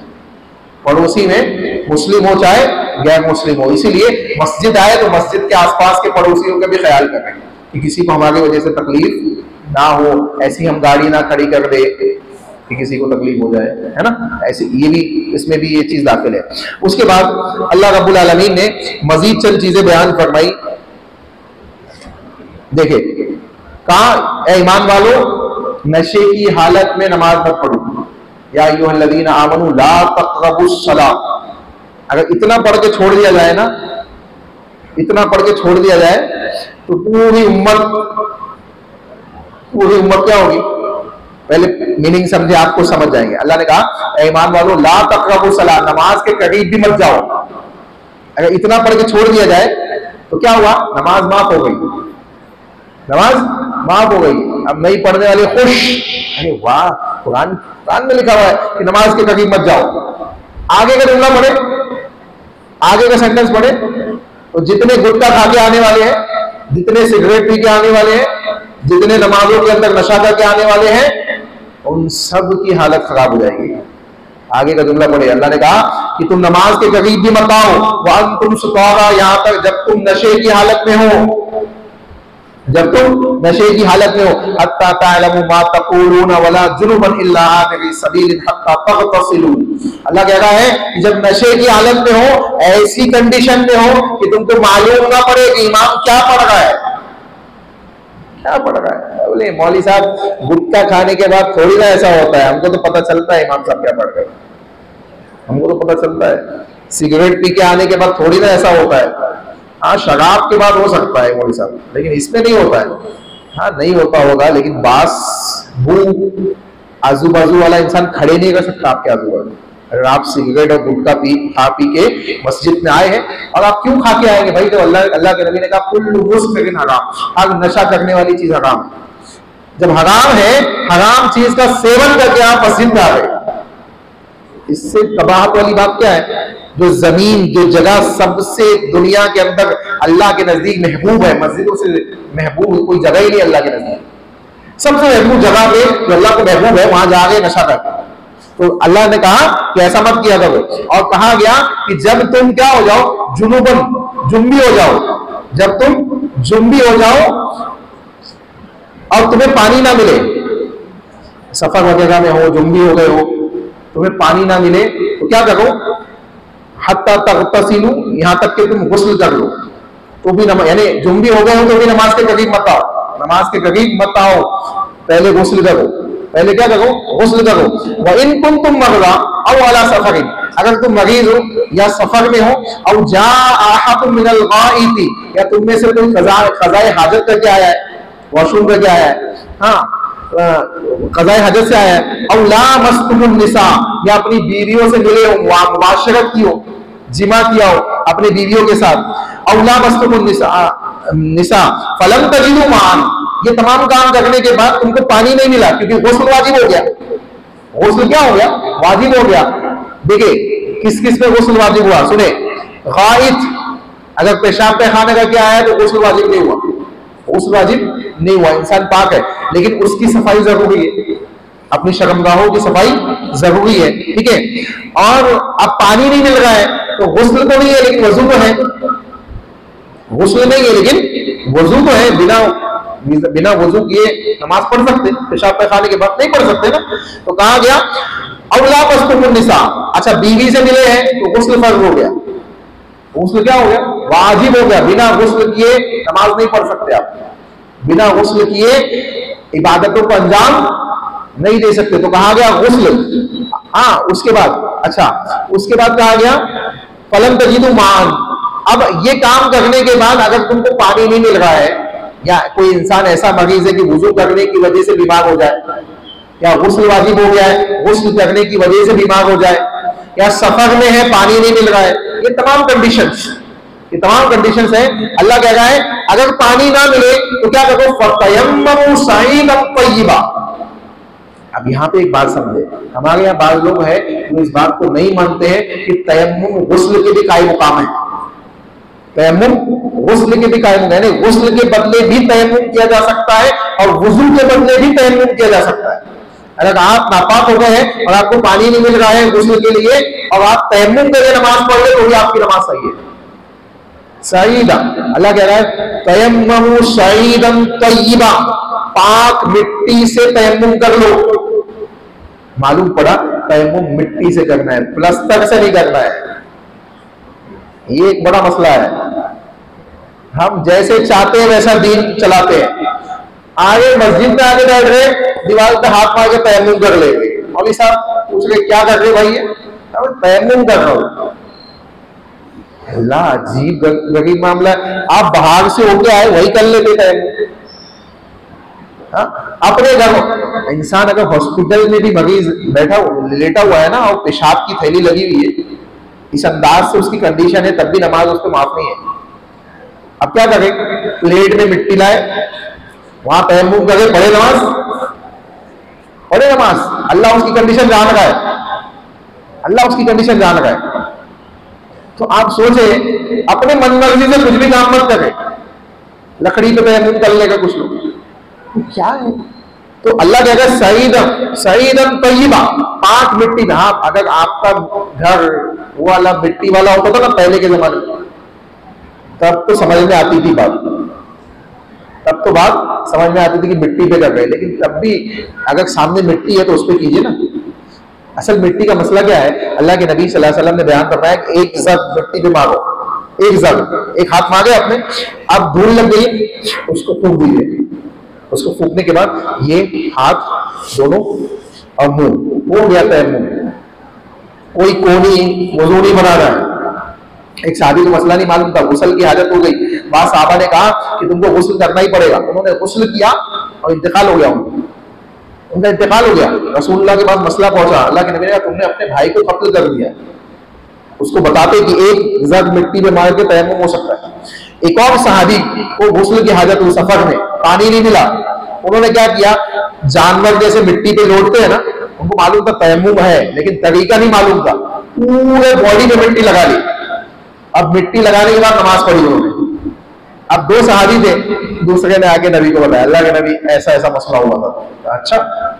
पड़ोसी में मुस्लिम हो चाहे गैर मुस्लिम हो। इसीलिए मस्जिद आए तो मस्जिद के आसपास के पड़ोसियों का भी ख्याल करें कि किसी को हमारी वजह से तकलीफ ना हो, ऐसी हम गाड़ी ना खड़ी कर दे कि किसी को तकलीफ हो जाए, है ना। ऐसे ये भी, इसमें भी ये चीज दाखिल है। उसके बाद अल्लाह रब्बुल आलमीन ने मजीद चंद चीजें बयान फरमाई। देखिए, कहा ए ईमान वालों, नशे की हालत में नमाज मत पढ़ो। या अय्युहल्लज़ीना आमनू ला तक़रबुस्सलात, अगर इतना पढ़ के छोड़ दिया जाए ना, इतना पढ़ के छोड़ दिया जाए तो पूरी उम्मत क्या होगी? पहले मीनिंग समझे, आपको समझ जाएंगे। अल्लाह ने कहा ए ईमान वालों ला तक़रबुस्सलात, नमाज के करीब भी मत जाओ। अगर इतना पढ़ के छोड़ दिया जाए तो क्या हुआ? नमाज माफ हो गई, नमाज माफ हो गई। अब नहीं पढ़ने वाले खुश, अरे वाह, कुरान में लिखा हुआ है कि नमाज के करीब मत जाओ। आगे का जुमला पढ़े, आगे का सेंटेंस पढ़े, तो जितने गुटखा खा के आने वाले हैं, जितने सिगरेट पी के आने वाले हैं, जितने नमाजों के अंदर नशा करके आने वाले हैं, उन सब की हालत खराब हो जाएगी। आगे का जुमला पढ़े, अल्लाह ने कहा कि तुम नमाज के करीब भी मत आओ, वह तुम सुकारा, यहां तक जब तुम नशे की हालत में हो, जब तुम नशे की हालत में हो। हत्ता तालमू मा तक़ूलून वला जुनुबन इल्ला आबिरी सबीलिन हत्ता तग़तसिलू, अल्लाह कह रहा है कि जब नशे की हालत में हो, ऐसी कंडीशन में हो कि तुमको मालूम ना पड़े कि इमाम क्या पढ़ रहा है, क्या पढ़ रहा है। बोले मौलवी साहब गुटखा खाने के बाद थोड़ी ना ऐसा होता है, हमको तो पता चलता है इमाम साहब क्या पढ़ रहे हैं, हमको तो पता चलता है। सिगरेट पी के आने के बाद थोड़ी ना ऐसा होता है। हाँ, शराब के बाद हो सकता है मौलवी साहब, लेकिन इसमें नहीं होता है। हाँ, नहीं होता होगा, लेकिन बास बू आजू बाजू वाला इंसान खड़े नहीं कर सकता आपके आजू बाजू। अगर आप सिगरेट और गुटखा खा पी के मस्जिद में आए हैं, और आप क्यों खा के आएंगे भाई? तो अल्लाह के नबी ने कहा कुल्लु मुस्किरिन हराम, हर नशा करने वाली चीज हराम। जब हराम है, हराम चीज का सेवन करके आप मस्जिद में आ गए, इससे तबाहत वाली बात क्या है? जो जमीन, जो जगह सबसे दुनिया के अंदर अल्लाह के नजदीक महबूब है, मस्जिदों से महबूब कोई जगह ही नहीं अल्लाह के नजदीक। सबसे महबूब जगह पे जो अल्लाह को महबूब है, वहां जाके नशा करते। तो अल्लाह ने कहा कि ऐसा मत किया करो। और कहा गया कि जब तुम क्या हो जाओ, जुनूबन, जुम्बी हो जाओ, जब तुम जुम्बी हो जाओ और तुम्हें पानी ना मिले, सफर वगैरह में हो, जुम्बी हो गए हो, तुम्हें पानी ना मिले तो क्या करो? हत्ता तग़तसिलू, यहां तक कि तुम गुस्ल कर लो तो भी नमाज, यानी जुम्बी हो गए हो तो भी नमाज के करीब मत आओ, नमाज के करीब मत आओ, पहले गुस्ल करो। पहले क्या करो? गुस्ल करो। व इन कुंतुम मरदा औ अला सफरिन, अगर तुम मरीज हो या सफर में हो, और जा अहदुम मिनल गाइति, या तुम में से कोई क़ज़ाए हाजत करके आया है, वॉशरूम करके आया है, हाँ क़ज़ाए हाजत से आया है, और ला मस्तुमुन निसा, या अपनी बीवियों से मिले हो, मुबाशरत की हो, जिमा किया हो अपनी बीवियों के साथ, और ला मस्तुमुन निसा फलम तजिदू मान, ये तमाम काम करने के बाद तुमको पानी नहीं मिला, क्योंकि गुस्ल वाजिब हो गया। गुस्ल क्या हो गया? वाजिब हो गया। देखिए किस किस पे गुस्ल वाजिब हुआ, सुने। गाइत, अगर पेशाब पैखाना करके आया है तो गुस्ल वाजिब नहीं हुआ, गुस्ल वाजिब नहीं हुआ, इंसान पाक है, लेकिन उसकी सफाई जरूरी है, अपनी शर्मगाहों की सफाई जरूरी है, ठीक है। और अब पानी नहीं मिल रहा है तो गुस्ल तो नहीं है लेकिन वजू तो है, गुस्ल नहीं है लेकिन वजू तो है। बिना वजू किए नमाज पढ़ सकते, पेशाब पैखाने के बाद नहीं पढ़ सकते ना। तो कहा गया औला मस्तुमुन निसा, अच्छा बीवी से मिले हैं तो गुस्ल फर्ज हो गया, गुस्ल क्या हो गया? वाजिब हो गया। बिना गुस्ल किए नमाज नहीं पढ़ सकते आप, बिना गुस्ल किए इबादतों को अंजाम नहीं दे सकते। तो कहा गया गुस्ल। हाँ, उसके बाद अच्छा, उसके बाद कहा गया फलम तजीदु मान। अब ये काम करने के बाद अगर तुमको पानी नहीं मिल रहा है, या कोई इंसान ऐसा मरीज है कि वुजू करने की वजह से बीमार हो जाए, या गुस्ल वाजिब हो गया है गुस्ल करने की वजह से बीमार हो जाए, या सफर में है पानी नहीं मिल रहा है, ये तमाम कंडीशंस, ये तमाम कंडीशंस है। अल्लाह कह रहा है अगर पानी ना मिले तो क्या करो? फतयम्ममू सईदन तय्यिबा। अब यहाँ पे एक बात समझे, हमारे यहाँ बात लोग हैं जो इस बात को नहीं मानते हैं कि तयम्मुम गुस्ल के भी कायम मुकाम है। तयम्मुम गुस्ल के भी कायम है, गुस्ल के बदले भी तयम्मुम किया जा सकता है और वुजू के बदले भी तयम्मुम किया जा सकता है। अगर आप नापाक हो गए हैं और आपको पानी नहीं मिल रहा है गुस्ल के लिए और आप तयम्मुम करके नमाज पढ़ ले तो भी आपकी नमाज सही है। सईदा, अल्लाह कह रहा है तयम्ममू सईदन तय्यिबा, पाक मिट्टी से तयम्मुम कर लो। मालूम पड़ा तयम्मुम मिट्टी से करना है, प्लास्टर से नहीं करना है। ये एक बड़ा मसला है। हम जैसे चाहते हैं वैसा दीन चलाते हैं। आगे मस्जिद में आगे बैठ रहे, दीवार पे हाथ मार के तयम्मुम कर ले। मौलवी साहब पूछ रहे क्या कर रहे भाई? तयम्मुम कर रहा हूं। अल्लाह, अजीब गरीब मामला है। आप बाहर से होके आए वही कर लेते तयम्मुम। अपने घर इंसान अगर हॉस्पिटल में भी मरीज बैठा लेटा हुआ है ना और पेशाब की थैली लगी हुई है, इस अंदाज से उसकी कंडीशन है, तब भी नमाज उसको माफ नहीं है। अब क्या करें? प्लेट में मिट्टी लाए, वहां तयम्मुम करे, पढ़े नमाज, पढ़े नमाज। अल्लाह उसकी कंडीशन जान रहा है, अल्लाह उसकी कंडीशन जान रहा है। तो आप सोचे अपने मन मर्जी से कुछ भी काम मत करें, लकड़ी पे तयम्मुम कर लेगा कुछ लोग, क्या है? तो अल्लाह कहेगा सईदन सईदन तय्यिबा, पाक मिट्टी में। हाँ, अगर आपका घर वो वाला मिट्टी वाला होता था ना पहले के जमाने में, तब तो समझ में आती थी बात, तब तो बात समझ में आती थी कि मिट्टी पे कर रहे, लेकिन तब भी अगर सामने मिट्टी है तो उस पर कीजिए ना। असल मिट्टी का मसला क्या है? अल्लाह के नबी सल्लल्लाहु अलैहि वसल्लम ने बयान करवाया कि एक जग मिट्टी पे मारो, एक जग, एक हाथ मांगे आपने, अब धूल लग गई, उसको फूंक दीजिए। उसको फूंकने के बाद ये हाथ दोनों और मुंह हो गया तयम्मुम। कोई कोनी वजू नहीं बना रहा है। एक शादी का मसला नहीं मालूम था, गुस्ल की हाजत हो गई, वहां साहबा ने कहा कि तुमको गुस्ल करना ही पड़ेगा। उन्होंने गुस्ल किया और इंतकाल हो गया, उनका इंतकाल हो गया। रसूलुल्लाह के पास मसला पहुंचा, अल्लाह के नबी ने कहा तुमने अपने भाई को कत्ल कर दिया। उसको बताते कि एक जग मिट्टी में मार के तयम्मुम हो सकता है। एक और सहाबी को गुस्ल की हाजत हुई, सफर में पानी नहीं मिला, उन्होंने क्या किया? जानवर जैसे मिट्टी पे लौटते हैं ना, उनको मालूम था तयम्मुम है लेकिन तरीका नहीं मालूम था, पूरे बॉडी में मिट्टी लगा ली। अब मिट्टी लगाने के बाद नमाज पढ़ी उन्होंने। अब दो सहाबी थे, दूसरे ने आके नबी को बताया, अल्लाह के नबी ऐसा ऐसा मसला हुआ था। अच्छा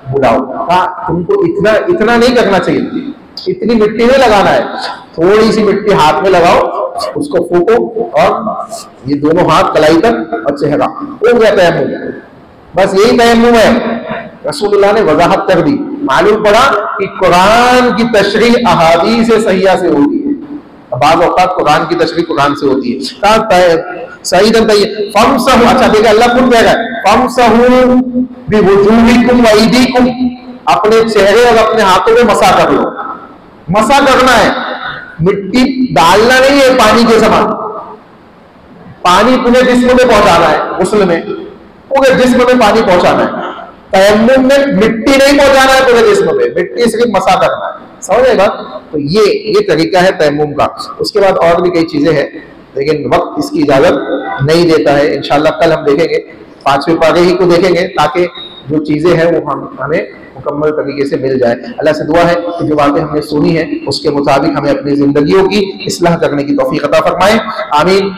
बुलाओ, कहा तुमको इतना इतना नहीं करना चाहिए, इतनी मिट्टी नहीं लगाना है, थोड़ी सी मिट्टी हाथ में लगाओ, उसको फूको और ये दोनों हाथ कलाई तक और चेहरा, हो गया तयम्मुम। बस यही तयम्मुम है। रसूलुल्लाह ने वजाहत कर दी। मालूम पड़ा कि कुरान की तशरीह अहादीस सहिया से होती है, बाज़ औक़ात कुरान की तशरीह कुरान से होती है। सईदन तय्यिब फमसहू, अच्छा देखिए अल्लाह खुद कह रहा है फमसहू बिवुजूहिकुम व अयदीकुम, अपने चेहरे और अपने हाथों में मसा कर लो। मसा करना है, मिट्टी डालना नहीं है पानी के समान। पानी पूरे जिस्म में पहुंचाना है, गुस्ल में पूरे जिस्म में पानी पहुंचाना है। तयम्मुम में मिट्टी नहीं पहुंचाना है पूरे जिस्म में, मिट्टी सिर्फ मसा करना है। समझ आएगा? तो ये तरीका है तयम्मुम का। उसके बाद और भी कई चीजें हैं लेकिन वक्त इसकी इजाजत नहीं देता है। इंशाअल्लाह कल हम देखेंगे, 5वें पारे ही को देखेंगे ताकि जो चीजें हैं वो हमें मुकम्मल तरीके से मिल जाए। अल्लाह से दुआ है कि जो बातें हमने सुनी है उसके मुताबिक हमें अपनी जिंदगियों की इस्लाह करने की तौफीक अता फरमाए। आमीन।